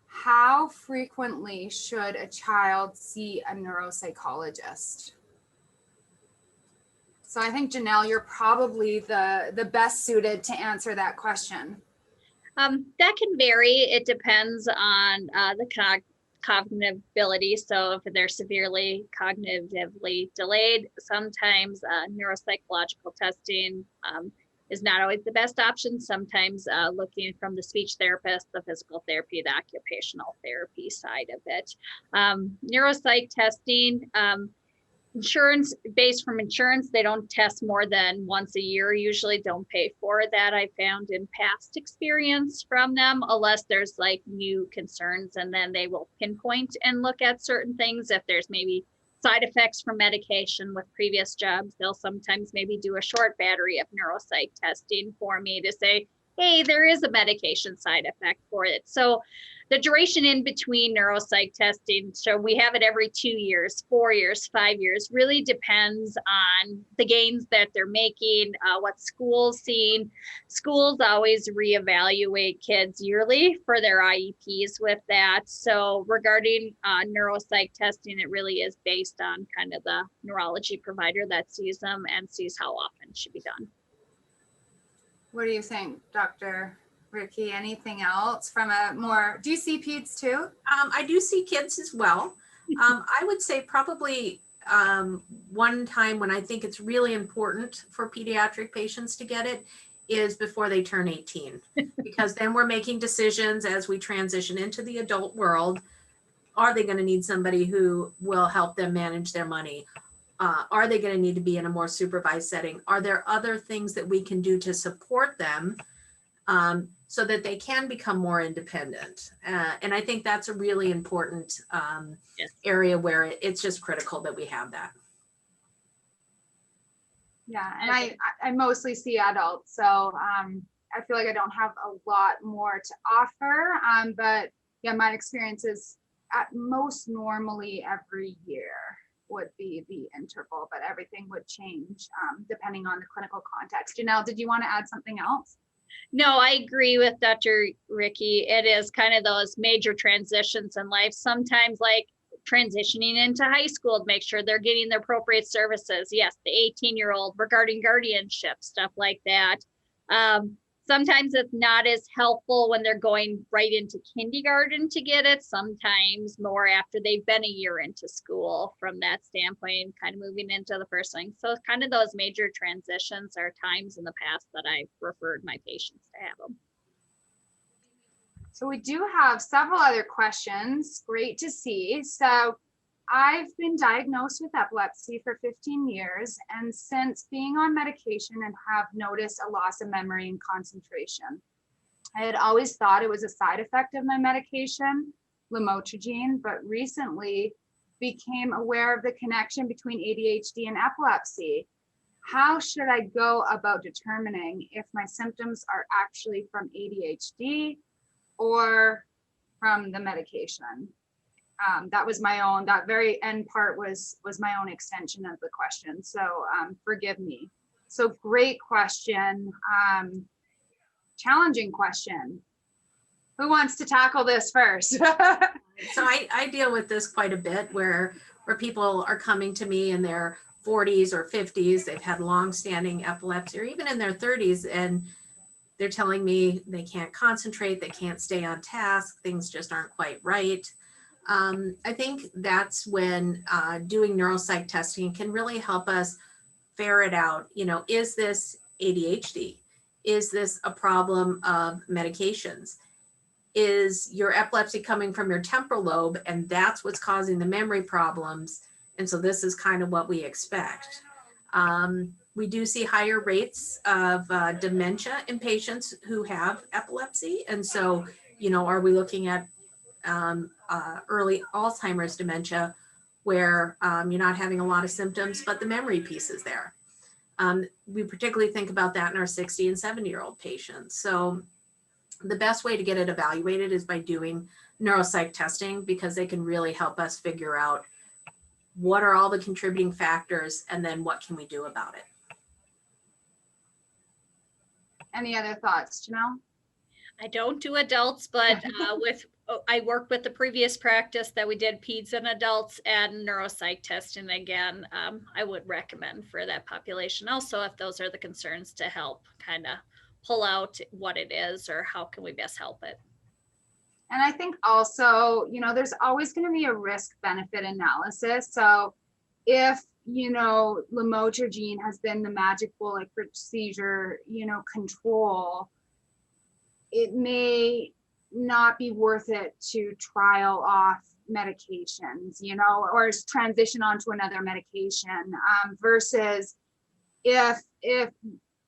how frequently should a child see a neuropsychologist? So I think, Janelle, you're probably the best suited to answer that question. That can vary. It depends on the cognitive ability. So if they're severely cognitively delayed, sometimes neuropsychological testing is not always the best option. Sometimes looking from the speech therapist, the physical therapy, the occupational therapy side of it. Neuropsych testing, insurance based from insurance, they don't test more than once a year, usually don't pay for that. I found in past experience from them, unless there's like new concerns, and then they will pinpoint and look at certain things. If there's maybe side effects from medication with previous jobs, they'll sometimes maybe do a short battery of neuropsych testing for me to say, hey, there is a medication side effect for it. So the duration in between neuropsych testing, so we have it every 2 years, 4 years, 5 years, really depends on the gains that they're making, what school's seeing. Schools always reevaluate kids yearly for their IEPs with that. So regarding neuropsych testing, it really is based on kind of the neurology provider that sees them and sees how often it should be done. What do you think, Dr. Ricky? Anything else from a more, do you see peds too? I do see kids as well. I would say probably one time when I think it's really important for pediatric patients to get it is before they turn 18, because then we're making decisions as we transition into the adult world. Are they going to need somebody who will help them manage their money? Are they going to need to be in a more supervised setting? Are there other things that we can do to support them so that they can become more independent? And I think that's a really important Yes. area where it's just critical that we have that. Yeah, and I mostly see adults, so I feel like I don't have a lot more to offer. But yeah, my experience is at most normally every year would be the interval, but everything would change depending on the clinical context. Janelle, did you want to add something else? No, I agree with Dr. Ricky. It is kind of those major transitions in life. Sometimes like transitioning into high school to make sure they're getting the appropriate services. Yes, the 18-year-old regarding guardianship, stuff like that. Sometimes it's not as helpful when they're going right into kindergarten to get it. Sometimes more after they've been a year into school from that standpoint, kind of moving into the first thing. So kind of those major transitions are times in the past that I've referred my patients to have them. So we do have several other questions. Great to see. So I've been diagnosed with epilepsy for 15 years, and since being on medication and have noticed a loss of memory and concentration. I had always thought it was a side effect of my medication, lamotrigine, but recently became aware of the connection between ADHD and epilepsy. How should I go about determining if my symptoms are actually from ADHD or from the medication? That was my own, that very end part was my own extension of the question. So forgive me. So great question. Challenging question. Who wants to tackle this first? So I deal with this quite a bit where people are coming to me in their 40s or 50s. They've had long-standing epilepsy, or even in their 30s, and they're telling me they can't concentrate, they can't stay on task, things just aren't quite right. I think that's when doing neuropsych testing can really help us ferret out, is this ADHD? Is this a problem of medications? Is your epilepsy coming from your temporal lobe and that's what's causing the memory problems? And so this is kind of what we expect. We do see higher rates of dementia in patients who have epilepsy. And so, are we looking at early Alzheimer's dementia where you're not having a lot of symptoms, but the memory piece is there? We particularly think about that in our 60 and 70-year-old patients. So the best way to get it evaluated is by doing neuropsych testing, because they can really help us figure out what are all the contributing factors and then what can we do about it. Any other thoughts, Janelle? I don't do adults, but I work with the previous practice that we did peds and adults and neuropsych testing again. I would recommend for that population also, if those are the concerns, to help kind of pull out what it is or how can we best help it. And I think also, you know, there's always going to be a risk benefit analysis. So if, you know, lamotrigine has been the magic bullet for seizure, you know, control, it may not be worth it to trial off medications, you know, or transition onto another medication, versus if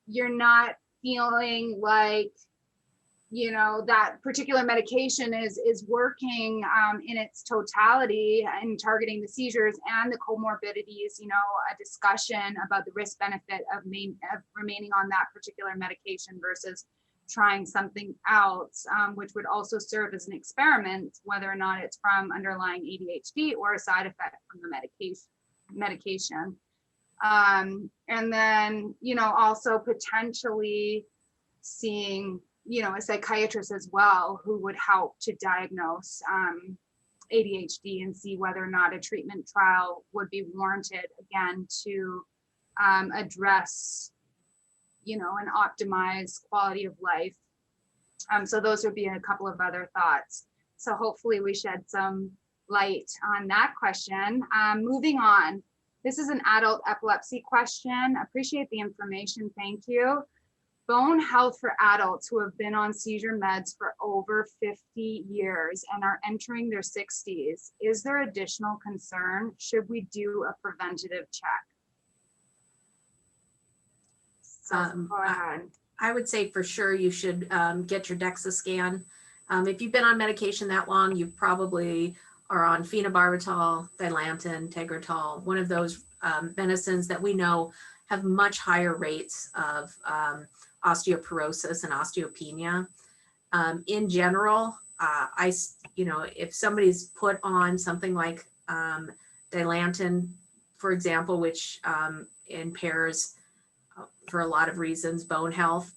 you're not feeling like, you know, that particular medication is working in its totality and targeting the seizures and the comorbidities, you know, a discussion about the risk benefit of remaining on that particular medication versus trying something else, which would also serve as an experiment, whether or not it's from underlying ADHD or a side effect from the medication. And then, you know, also potentially seeing, you know, a psychiatrist as well who would help to diagnose ADHD and see whether or not a treatment trial would be warranted, again, to address, you know, and optimize quality of life. So those would be a couple of other thoughts. So hopefully we shed some light on that question. Moving on, this is an adult epilepsy question. Appreciate the information, thank you. Bone health for adults who have been on seizure meds for over 50 years and are entering their 60s. Is there additional concern? Should we do a preventative check? So go ahead. I would say for sure you should get your DEXA scan. If you've been on medication that long, you probably are on phenobarbital, Dilantin, Tegretol, one of those medicines that we know have much higher rates of osteoporosis and osteopenia. In general, you know, if somebody's put on something like Dilantin, for example, which impairs, for a lot of reasons, bone health,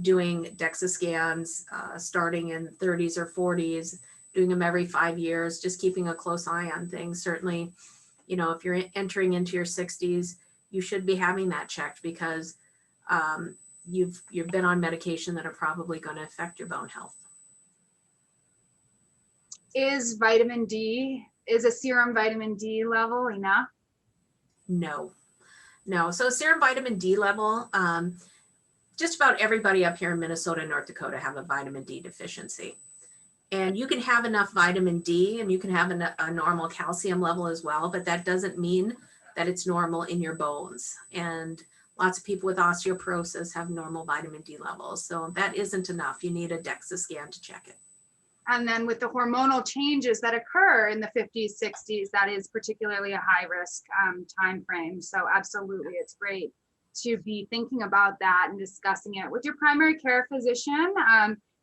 doing DEXA scans starting in 30s or 40s, doing them every 5 years, just keeping a close eye on things. Certainly, you know, if you're entering into your 60s, you should be having that checked, because you've been on medication that are probably going to affect your bone health. Is a serum vitamin D level enough? No. So serum vitamin D level, just about everybody up here in Minnesota and North Dakota have a vitamin D deficiency. And you can have enough vitamin D and you can have a normal calcium level as well, but that doesn't mean that it's normal in your bones. And lots of people with osteoporosis have normal vitamin D levels. So that isn't enough. You need a DEXA scan to check it. And then with the hormonal changes that occur in the 50s, 60s, that is particularly a high risk time frame. So absolutely, it's great to be thinking about that and discussing it with your primary care physician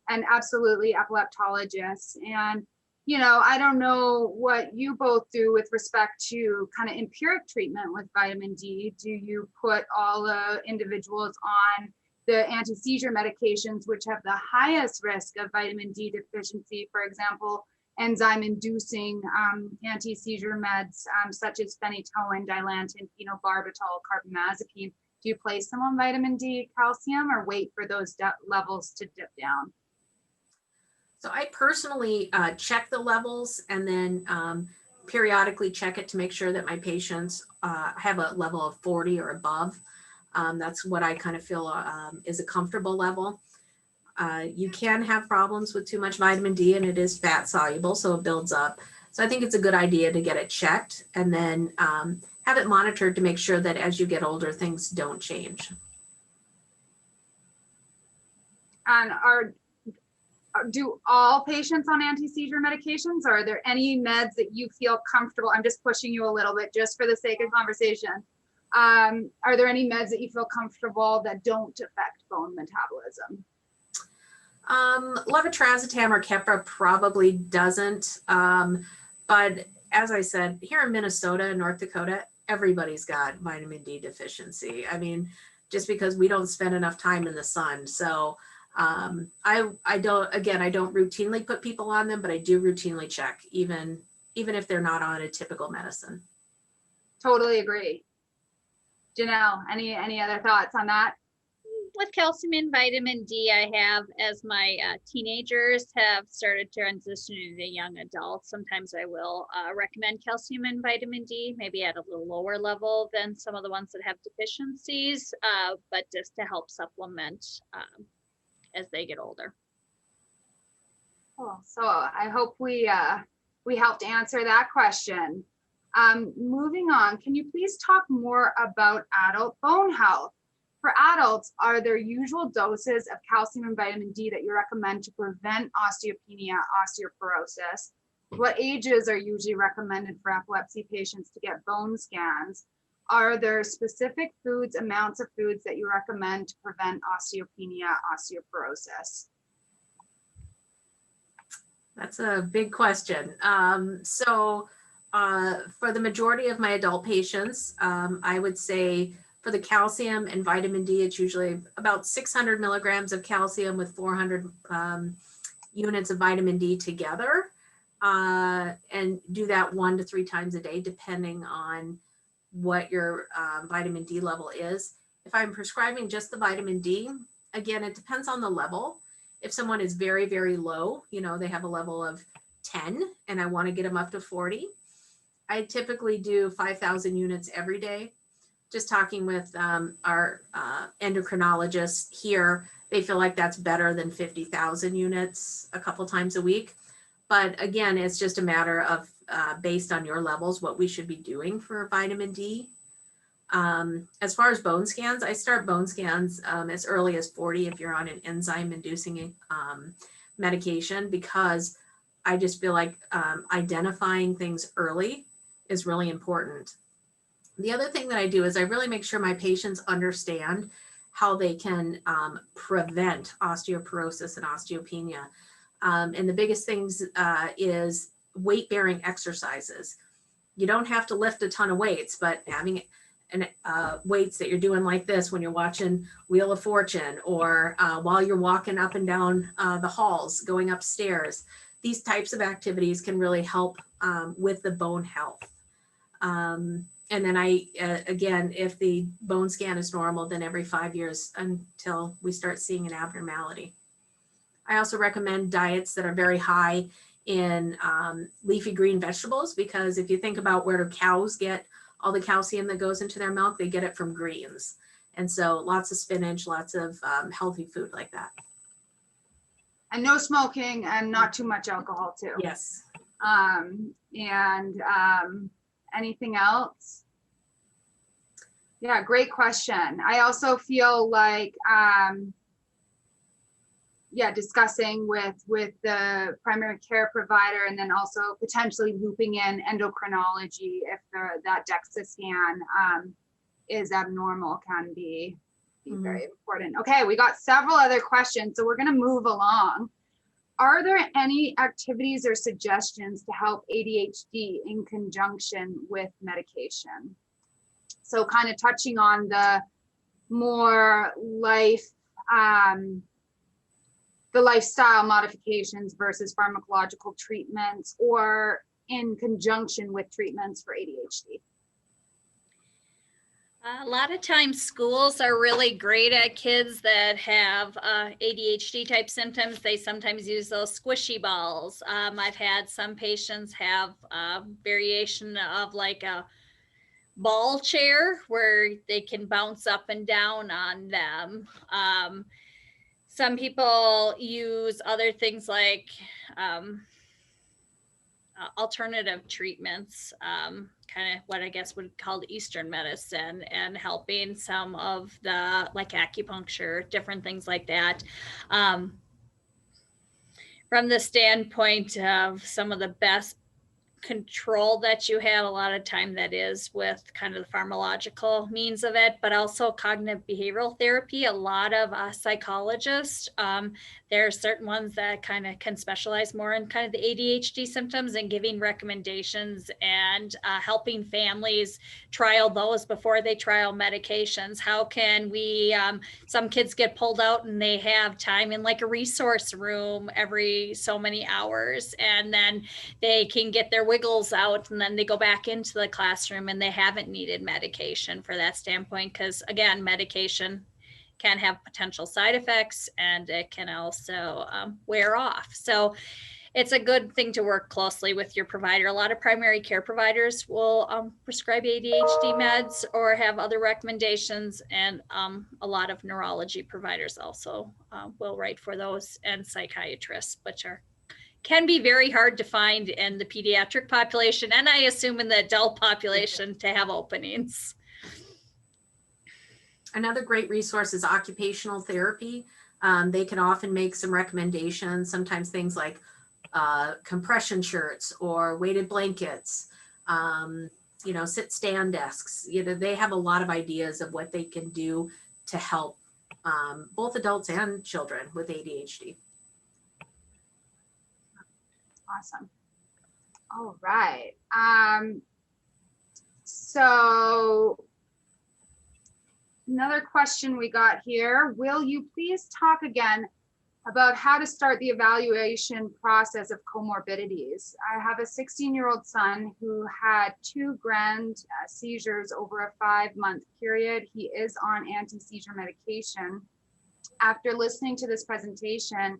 and absolutely epileptologists. And, you know, I don't know what you both do with respect to kind of empiric treatment with vitamin D. Do you put all the individuals on the anti-seizure medications, which have the highest risk of vitamin D deficiency, for example, enzyme-inducing anti-seizure meds such as phenytoin, Dilantin, phenobarbital, carbamazepine? Do you place them on vitamin D, calcium, or wait for those levels to dip down? So I personally check the levels and then periodically check it to make sure that my patients have a level of 40 or above. That's what I kind of feel is a comfortable level. You can have problems with too much vitamin D, and it is fat soluble, so it builds up. So I think it's a good idea to get it checked and then have it monitored to make sure that as you get older, things don't change. And do all patients on anti-seizure medications, or are there any meds that you feel comfortable? I'm just pushing you a little bit just for the sake of conversation. Are there any meds that you feel comfortable that don't affect bone metabolism? Levetiracetam or Keppra probably doesn't. But as I said, here in Minnesota and North Dakota, everybody's got vitamin D deficiency. I mean, just because we don't spend enough time in the sun. So I don't routinely put people on them, but I do routinely check, even if they're not on a typical medicine. Totally agree. Janelle, any other thoughts on that? With calcium and vitamin D, I have, as my teenagers have started to transition into young adults, sometimes I will recommend calcium and vitamin D, maybe at a little lower level than some of the ones that have deficiencies, but just to help supplement as they get older. Cool. So I hope we helped answer that question. Moving on, can you please talk more about adult bone health? For adults, are there usual doses of calcium and vitamin D that you recommend to prevent osteopenia, osteoporosis? What ages are usually recommended for epilepsy patients to get bone scans? Are there specific foods, amounts of foods that you recommend to prevent osteopenia, osteoporosis? That's a big question. For the majority of my adult patients, I would say for the calcium and vitamin D, it's usually about 600 milligrams of calcium with 400 units of vitamin D together, and do that 1 to 3 times a day, depending on what your vitamin D level is. If I'm prescribing just the vitamin D, again, it depends on the level. If someone is very, very low, they have a level of 10 and I want to get them up to 40, I typically do 5,000 units every day. Just talking with our endocrinologist here, they feel like that's better than 50,000 units a couple times a week. But again, it's just a matter of based on your levels, what we should be doing for vitamin D. As far as bone scans, I start bone scans as early as 40 if you're on an enzyme inducing medication, because I just feel like identifying things early is really important. The other thing that I do is I really make sure my patients understand how they can prevent osteoporosis and osteopenia. And the biggest things is weight-bearing exercises. You don't have to lift a ton of weights, but having weights that you're doing like this when you're watching Wheel of Fortune, or while you're walking up and down the halls, going upstairs, these types of activities can really help with the bone health. And then again, if the bone scan is normal, then every 5 years until we start seeing an abnormality. I also recommend diets that are very high in leafy green vegetables, because if you think about where do cows get all the calcium that goes into their milk, they get it from greens. And so lots of spinach, lots of healthy food like that. And no smoking and not too much alcohol too. Yes. Anything else? Yeah, great question. I also feel like, discussing with the primary care provider, and then also potentially looping in endocrinology if that DEXA scan is abnormal can be very important. Okay, we got several other questions, so we're going to move along. Are there any activities or suggestions to help ADHD in conjunction with medication? So kind of touching on the more the lifestyle modifications versus pharmacological treatments, or in conjunction with treatments for ADHD. A lot of times schools are really great at kids that have ADHD type symptoms. They sometimes use those squishy balls. I've had some patients have a variation of like a ball chair where they can bounce up and down on them. Some people use other things like alternative treatments, kind of what I guess would call Eastern medicine, and helping some of the like acupuncture, different things like that. From the standpoint of some of the best control that you have, a lot of time that is with kind of the pharmacological means of it, but also cognitive behavioral therapy. A lot of psychologists, there are certain ones that kind of can specialize more in kind of the ADHD symptoms and giving recommendations and helping families trial those before they trial medications. How can we, some kids get pulled out and they have time in like a resource room every so many hours, and then they can get their wiggles out and then they go back into the classroom and they haven't needed medication for that standpoint. Because again, medication can have potential side effects and it can also wear off. So it's a good thing to work closely with your provider. A lot of primary care providers will prescribe ADHD meds or have other recommendations, and a lot of neurology providers also will write for those, and psychiatrists, which can be very hard to find in the pediatric population, and I assume in the adult population to have openings. Another great resource is occupational therapy. They can often make some recommendations, sometimes things like compression shirts or weighted blankets, sit-stand desks. They have a lot of ideas of what they can do to help both adults and children with ADHD. Awesome. All right. So another question we got here. Will you please talk again about how to start the evaluation process of comorbidities? I have a 16-year-old son who had 2 grand seizures over a 5-month period. He is on anti-seizure medication. After listening to this presentation,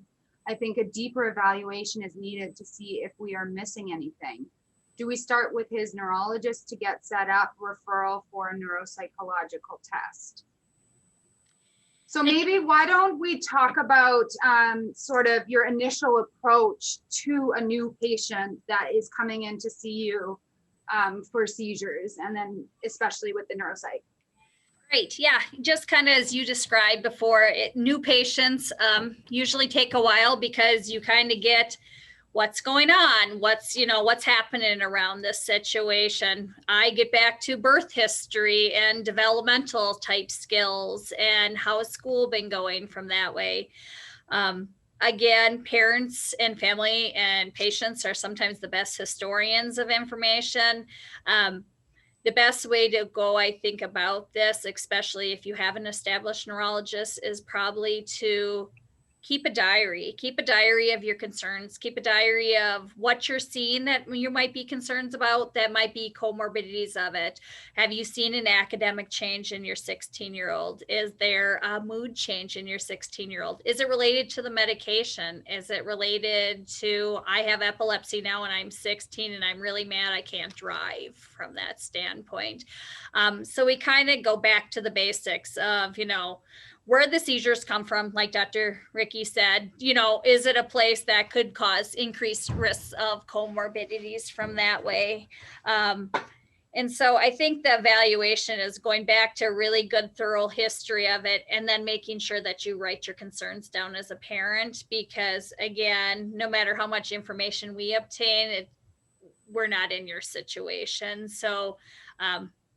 I think a deeper evaluation is needed to see if we are missing anything. Do we start with his neurologist to get set up referral for a neuropsychological test? So maybe why don't we talk about sort of your initial approach to a new patient that is coming in to see you for seizures, and then especially with the neuropsych. Great. Yeah, just kind of as you described before, new patients usually take a while because you kind of get what's going on, what's happening around this situation. I get back to birth history and developmental type skills and how has school been going from that way. Again, parents and family and patients are sometimes the best historians of information. The best way to go, I think, about this, especially if you have an established neurologist, is probably to keep a diary of your concerns, keep a diary of what you're seeing that you might be concerns about that might be comorbidities of it. Have you seen an academic change in your 16-year-old? Is there a mood change in your 16-year-old? Is it related to the medication? Is it related to, I have epilepsy now and I'm 16 and I'm really mad I can't drive from that standpoint? So we kind of go back to the basics of, where the seizures come from, like Dr. Ricky said, is it a place that could cause increased risks of comorbidities from that way? And so I think the evaluation is going back to a really good, thorough history of it, and then making sure that you write your concerns down as a parent, because again, no matter how much information we obtain, we're not in your situation. So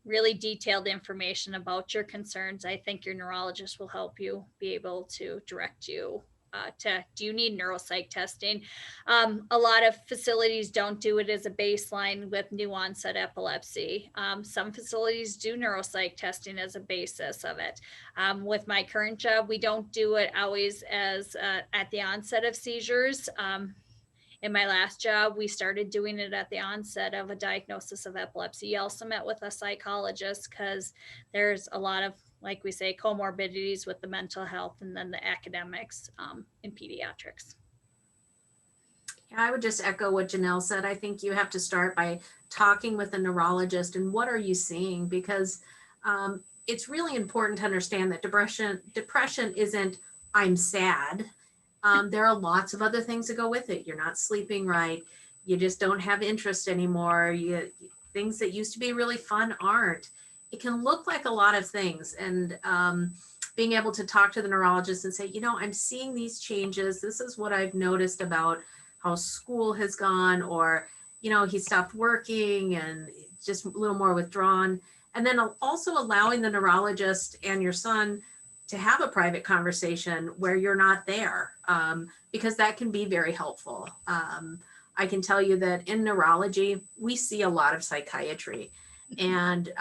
really detailed information about your concerns. I think your neurologist will help you be able to direct you to, do you need neuropsych testing? A lot of facilities don't do it as a baseline with new onset epilepsy. Some facilities do neuropsych testing as a basis of it. With my current job, we don't do it always as at the onset of seizures. In my last job, we started doing it at the onset of a diagnosis of epilepsy. You also met with a psychologist because there's a lot of, like we say, comorbidities with the mental health and then the academics in pediatrics. Yeah, I would just echo what Janelle said. I think you have to start by talking with a neurologist and what are you seeing? Because it's really important to understand that depression isn't, I'm sad. There are lots of other things that go with it. You're not sleeping right. You just don't have interest anymore. Things that used to be really fun aren't. It can look like a lot of things. And being able to talk to the neurologist and say, I'm seeing these changes. This is what I've noticed about how school has gone, or, he stopped working and just a little more withdrawn. And then also allowing the neurologist and your son to have a private conversation where you're not there, because that can be very helpful. I can tell you that in neurology, we see a lot of psychiatry and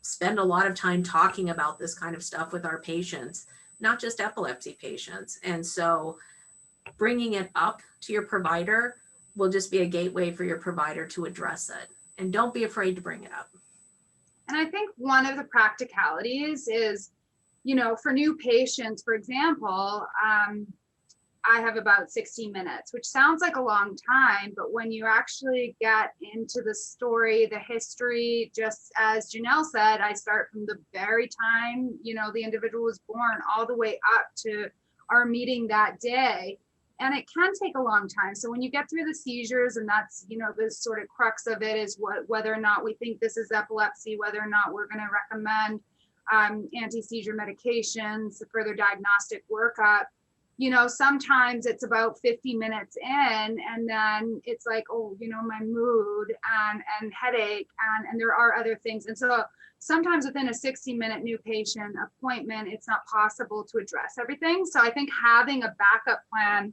spend a lot of time talking about this kind of stuff with our patients, not just epilepsy patients. And so bringing it up to your provider will just be a gateway for your provider to address it. And don't be afraid to bring it up. And I think one of the practicalities is, for new patients, for example, I have about 60 minutes, which sounds like a long time, but when you actually get into the story, the history, just as Janelle said, I start from the very time, the individual was born all the way up to our meeting that day. And it can take a long time. So when you get through the seizures, and that's, the sort of crux of it is whether or not we think this is epilepsy, whether or not we're going to recommend anti-seizure medications, further diagnostic workup. Sometimes it's about 50 minutes in, and then it's like, my mood and headache, and there are other things. And so sometimes within a 60-minute new patient appointment, it's not possible to address everything. So I think having a backup plan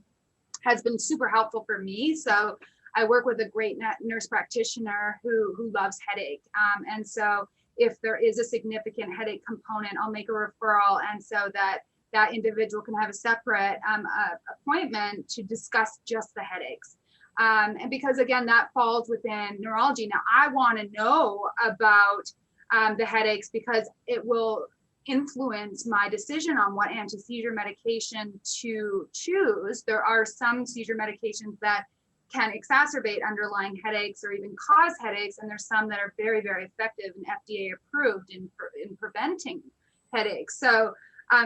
has been super helpful for me. So I work with a great nurse practitioner who loves headache. And so if there is a significant headache component, I'll make a referral. And so that individual can have a separate appointment to discuss just the headaches. And because again, that falls within neurology. Now I want to know about the headaches because it will influence my decision on what anti-seizure medication to choose. There are some seizure medications that can exacerbate underlying headaches or even cause headaches, and there's some that are very, very effective and FDA approved in preventing headaches. So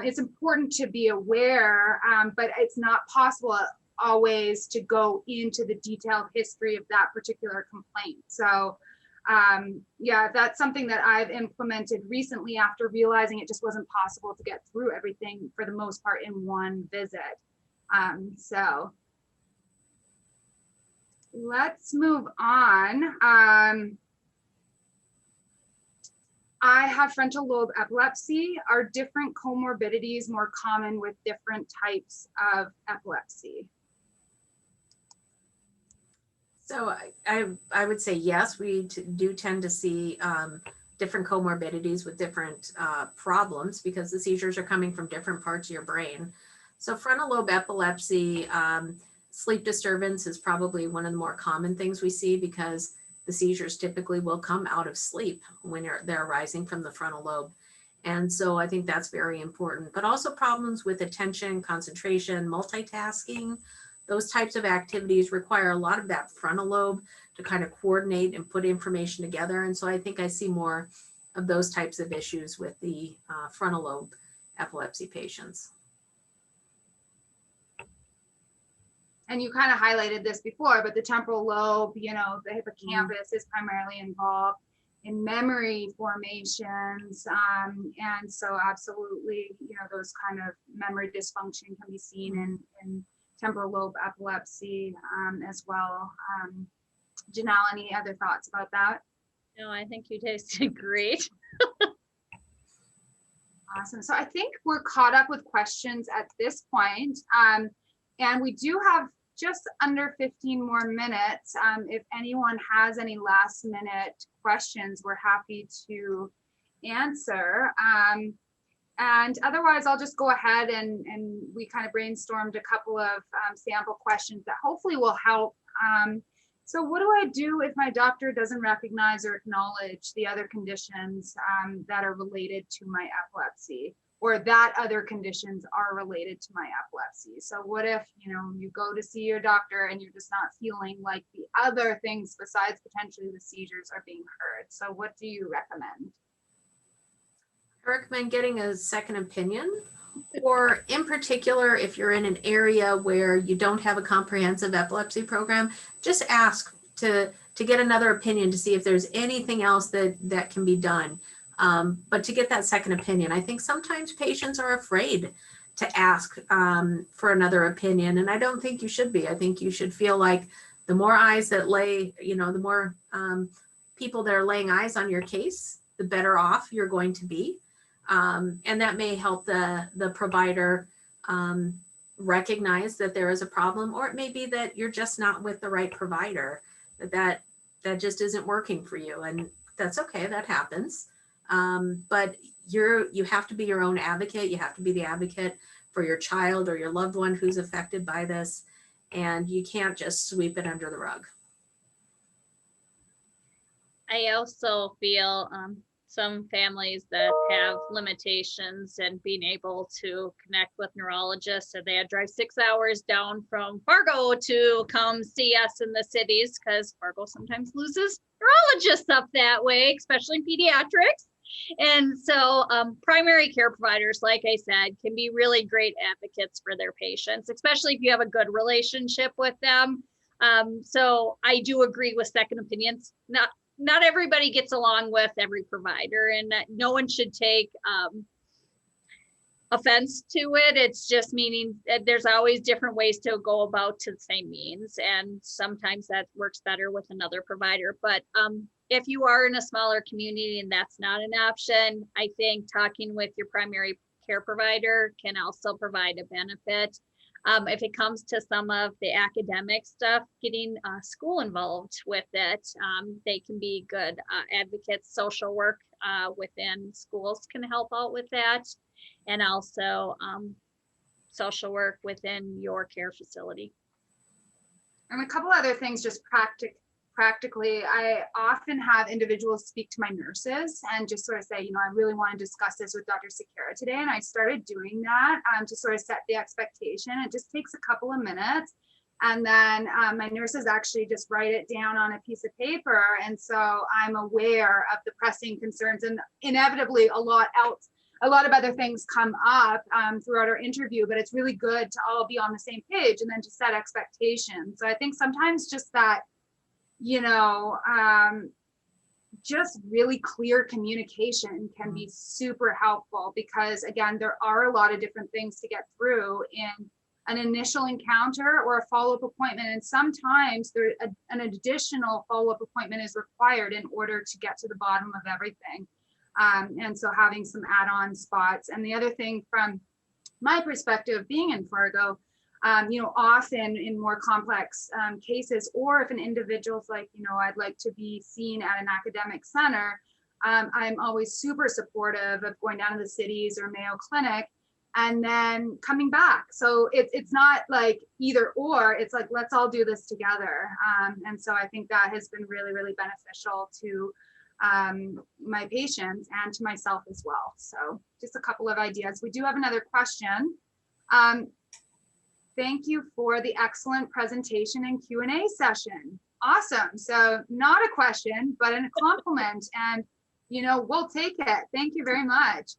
it's important to be aware, but it's not possible always to go into the detailed history of that particular complaint. So that's something that I've implemented recently after realizing it just wasn't possible to get through everything for the most part in one visit. So let's move on. I have frontal lobe epilepsy. Are different comorbidities more common with different types of epilepsy? So I would say yes, we do tend to see different comorbidities with different problems because the seizures are coming from different parts of your brain. So frontal lobe epilepsy, sleep disturbance is probably one of the more common things we see because the seizures typically will come out of sleep when they're arising from the frontal lobe. And so I think that's very important, but also problems with attention, concentration, multitasking. Those types of activities require a lot of that frontal lobe to kind of coordinate and put information together. And so I think I see more of those types of issues with the frontal lobe epilepsy patients. And you kind of highlighted this before, but the temporal lobe, the hippocampus is primarily involved in memory formations. And so absolutely, those kind of memory dysfunction can be seen in temporal lobe epilepsy as well. Janelle, any other thoughts about that? No, I think you guys did great. Awesome. So I think we're caught up with questions at this point. And we do have just under 15 more minutes. If anyone has any last minute questions, we're happy to answer. And otherwise, I'll just go ahead and we kind of brainstormed a couple of sample questions that hopefully will help. So what do I do if my doctor doesn't recognize or acknowledge the other conditions that are related to my epilepsy, or that other conditions are related to my epilepsy? So what if, you go to see your doctor and you're just not feeling like the other things besides potentially the seizures are being heard? So what do you recommend? I recommend getting a second opinion, or in particular, if you're in an area where you don't have a comprehensive epilepsy program, just ask to get another opinion to see if there's anything else that can be done. But to get that second opinion, I think sometimes patients are afraid to ask for another opinion, and I don't think you should be. I think you should feel like the more eyes that lay, the more people that are laying eyes on your case, the better off you're going to be. And that may help the provider recognize that there is a problem, or it may be that you're just not with the right provider, that just isn't working for you. And that's okay, that happens. But you have to be your own advocate. You have to be the advocate for your child or your loved one who's affected by this. And you can't just sweep it under the rug. I also feel some families that have limitations and being able to connect with neurologists, so they had to drive 6 hours down from Fargo to come see us in the cities, because Fargo sometimes loses neurologists up that way, especially in pediatrics. And so primary care providers, like I said, can be really great advocates for their patients, especially if you have a good relationship with them. So I do agree with second opinions. Not everybody gets along with every provider, and no one should take offense to it. It's just meaning that there's always different ways to go about to the same means, and sometimes that works better with another provider. But if you are in a smaller community and that's not an option, I think talking with your primary care provider can also provide a benefit. If it comes to some of the academic stuff, getting school involved with it, they can be good advocates. Social work within schools can help out with that. And also social work within your care facility. And a couple other things, just practically, I often have individuals speak to my nurses and just sort of say, I really want to discuss this with Dr. Sakura today. And I started doing that to sort of set the expectation. It just takes a couple of minutes. And then my nurses actually just write it down on a piece of paper. And so I'm aware of the pressing concerns, and inevitably a lot of other things come up throughout our interview, but it's really good to all be on the same page and then to set expectations. So I think sometimes just that, just really clear communication can be super helpful, because again, there are a lot of different things to get through in an initial encounter or a follow-up appointment. And sometimes an additional follow-up appointment is required in order to get to the bottom of everything. And so having some add-on spots. And the other thing from my perspective, being in Fargo, often in more complex cases, or if an individual's like, I'd like to be seen at an academic center, I'm always super supportive of going down to the cities or Mayo Clinic and then coming back. So it's not like either or, it's like, let's all do this together. And so I think that has been really, really beneficial to my patients and to myself as well. So just a couple of ideas. We do have another question. Thank you for the excellent presentation and Q&A session. Awesome. So not a question, but a compliment, and we'll take it. Thank you very much.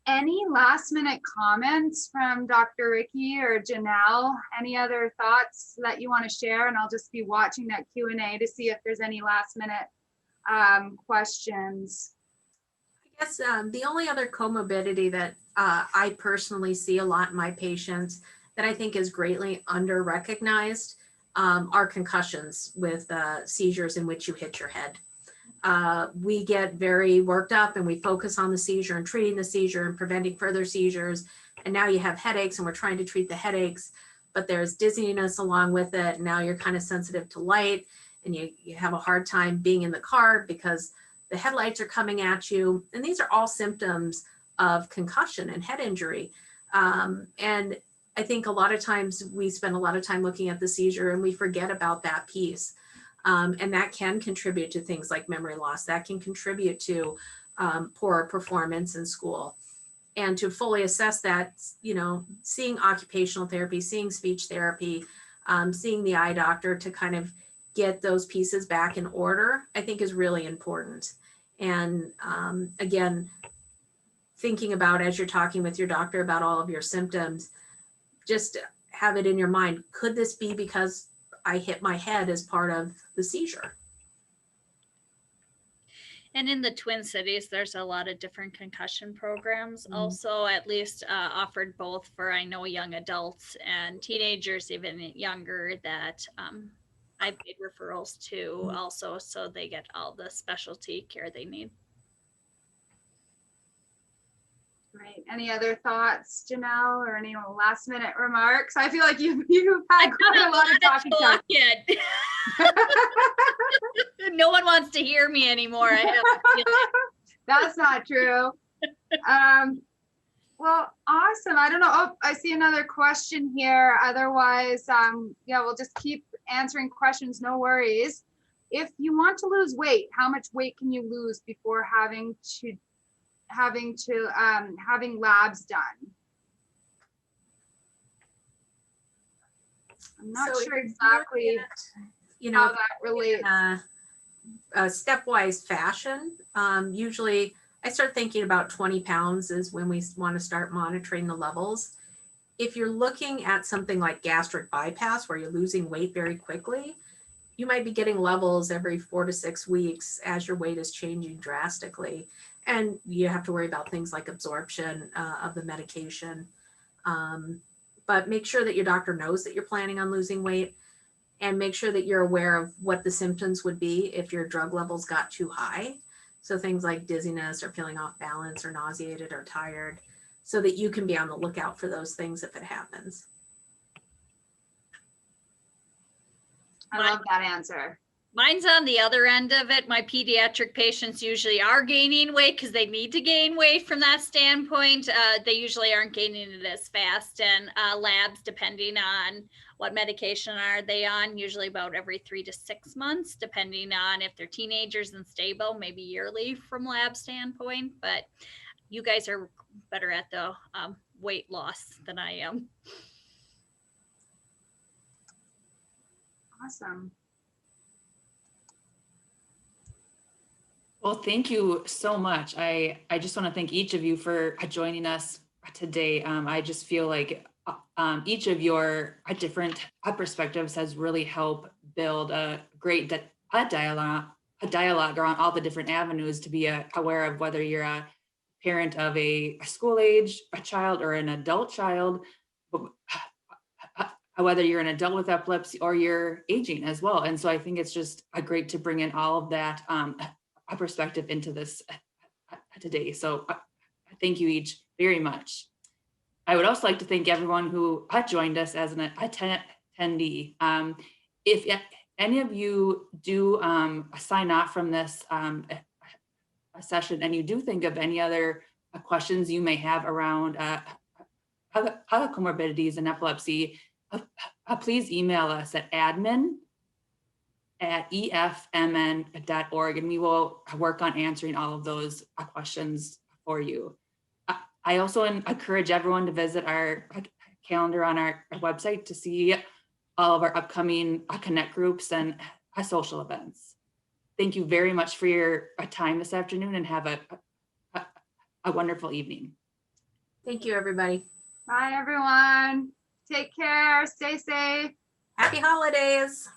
Any last minute comments from Dr. Ricky or Janelle? Any other thoughts that you want to share? And I'll just be watching that Q&A to see if there's any last minute questions. I guess the only other comorbidity that I personally see a lot in my patients that I think is greatly under-recognized are concussions with seizures in which you hit your head. We get very worked up and we focus on the seizure and treating the seizure and preventing further seizures. And now you have headaches and we're trying to treat the headaches, but there's dizziness along with it. And now you're kind of sensitive to light, and you have a hard time being in the car because the headlights are coming at you. And these are all symptoms of concussion and head injury. And I think a lot of times we spend a lot of time looking at the seizure and we forget about that piece. And that can contribute to things like memory loss. That can contribute to poor performance in school. And to fully assess that, seeing occupational therapy, seeing speech therapy, seeing the eye doctor to kind of get those pieces back in order, I think is really important. And again, thinking about, as you're talking with your doctor about all of your symptoms, just have it in your mind, could this be because I hit my head as part of the seizure? And in the Twin Cities, there's a lot of different concussion programs also, at least offered both for, I know, young adults and teenagers, even younger, that I've made referrals to also, so they get all the specialty care they need. Great. Any other thoughts, Janelle, or any last minute remarks? I feel like you've had quite a lot of talking time. Yet. No one wants to hear me anymore. I have a feeling. That's not true. Well, awesome. I don't know. Oh, I see another question here. Otherwise, yeah, we'll just keep answering questions. No worries. If you want to lose weight, how much weight can you lose before having labs done? I'm not So if sure you're exactly looking at, how that relates. a stepwise fashion, usually I start thinking about 20 pounds is when we want to start monitoring the levels. If you're looking at something like gastric bypass, where you're losing weight very quickly, you might be getting levels every 4 to 6 weeks as your weight is changing drastically. And you have to worry about things like absorption of the medication. But make sure that your doctor knows that you're planning on losing weight, and make sure that you're aware of what the symptoms would be if your drug levels got too high. So things like dizziness or feeling off balance or nauseated or tired, so that you can be on the lookout for those things if it happens. I love that answer. Mine's on the other end of it. My pediatric patients usually are gaining weight because they need to gain weight from that standpoint. They usually aren't gaining it as fast. And labs, depending on what medication are they on, usually about every 3 to 6 months, depending on if they're teenagers and stable, maybe yearly from lab standpoint. But you guys are better at the weight loss than I am. Awesome. Well, thank you so much. I just want to thank each of you for joining us today. I just feel like each of your different perspectives has really helped build a great dialogue around all the different avenues to be aware of whether you're a parent of a school age child or an adult child, whether you're an adult with epilepsy or you're aging as well. And so I think it's just great to bring in all of that a perspective into this today. So thank you each very much. I would also like to thank everyone who joined us as an attendee. If any of you do sign off from this session and you do think of any other questions you may have around other comorbidities and epilepsy, please email us at admin@efmn.org, and we will work on answering all of those questions for you. I also encourage everyone to visit our calendar on our website to see all of our upcoming Connect groups and social events. Thank you very much for your time this afternoon, and have a wonderful evening. Thank you, everybody. Bye, everyone. Take care. Stay safe. Happy holidays.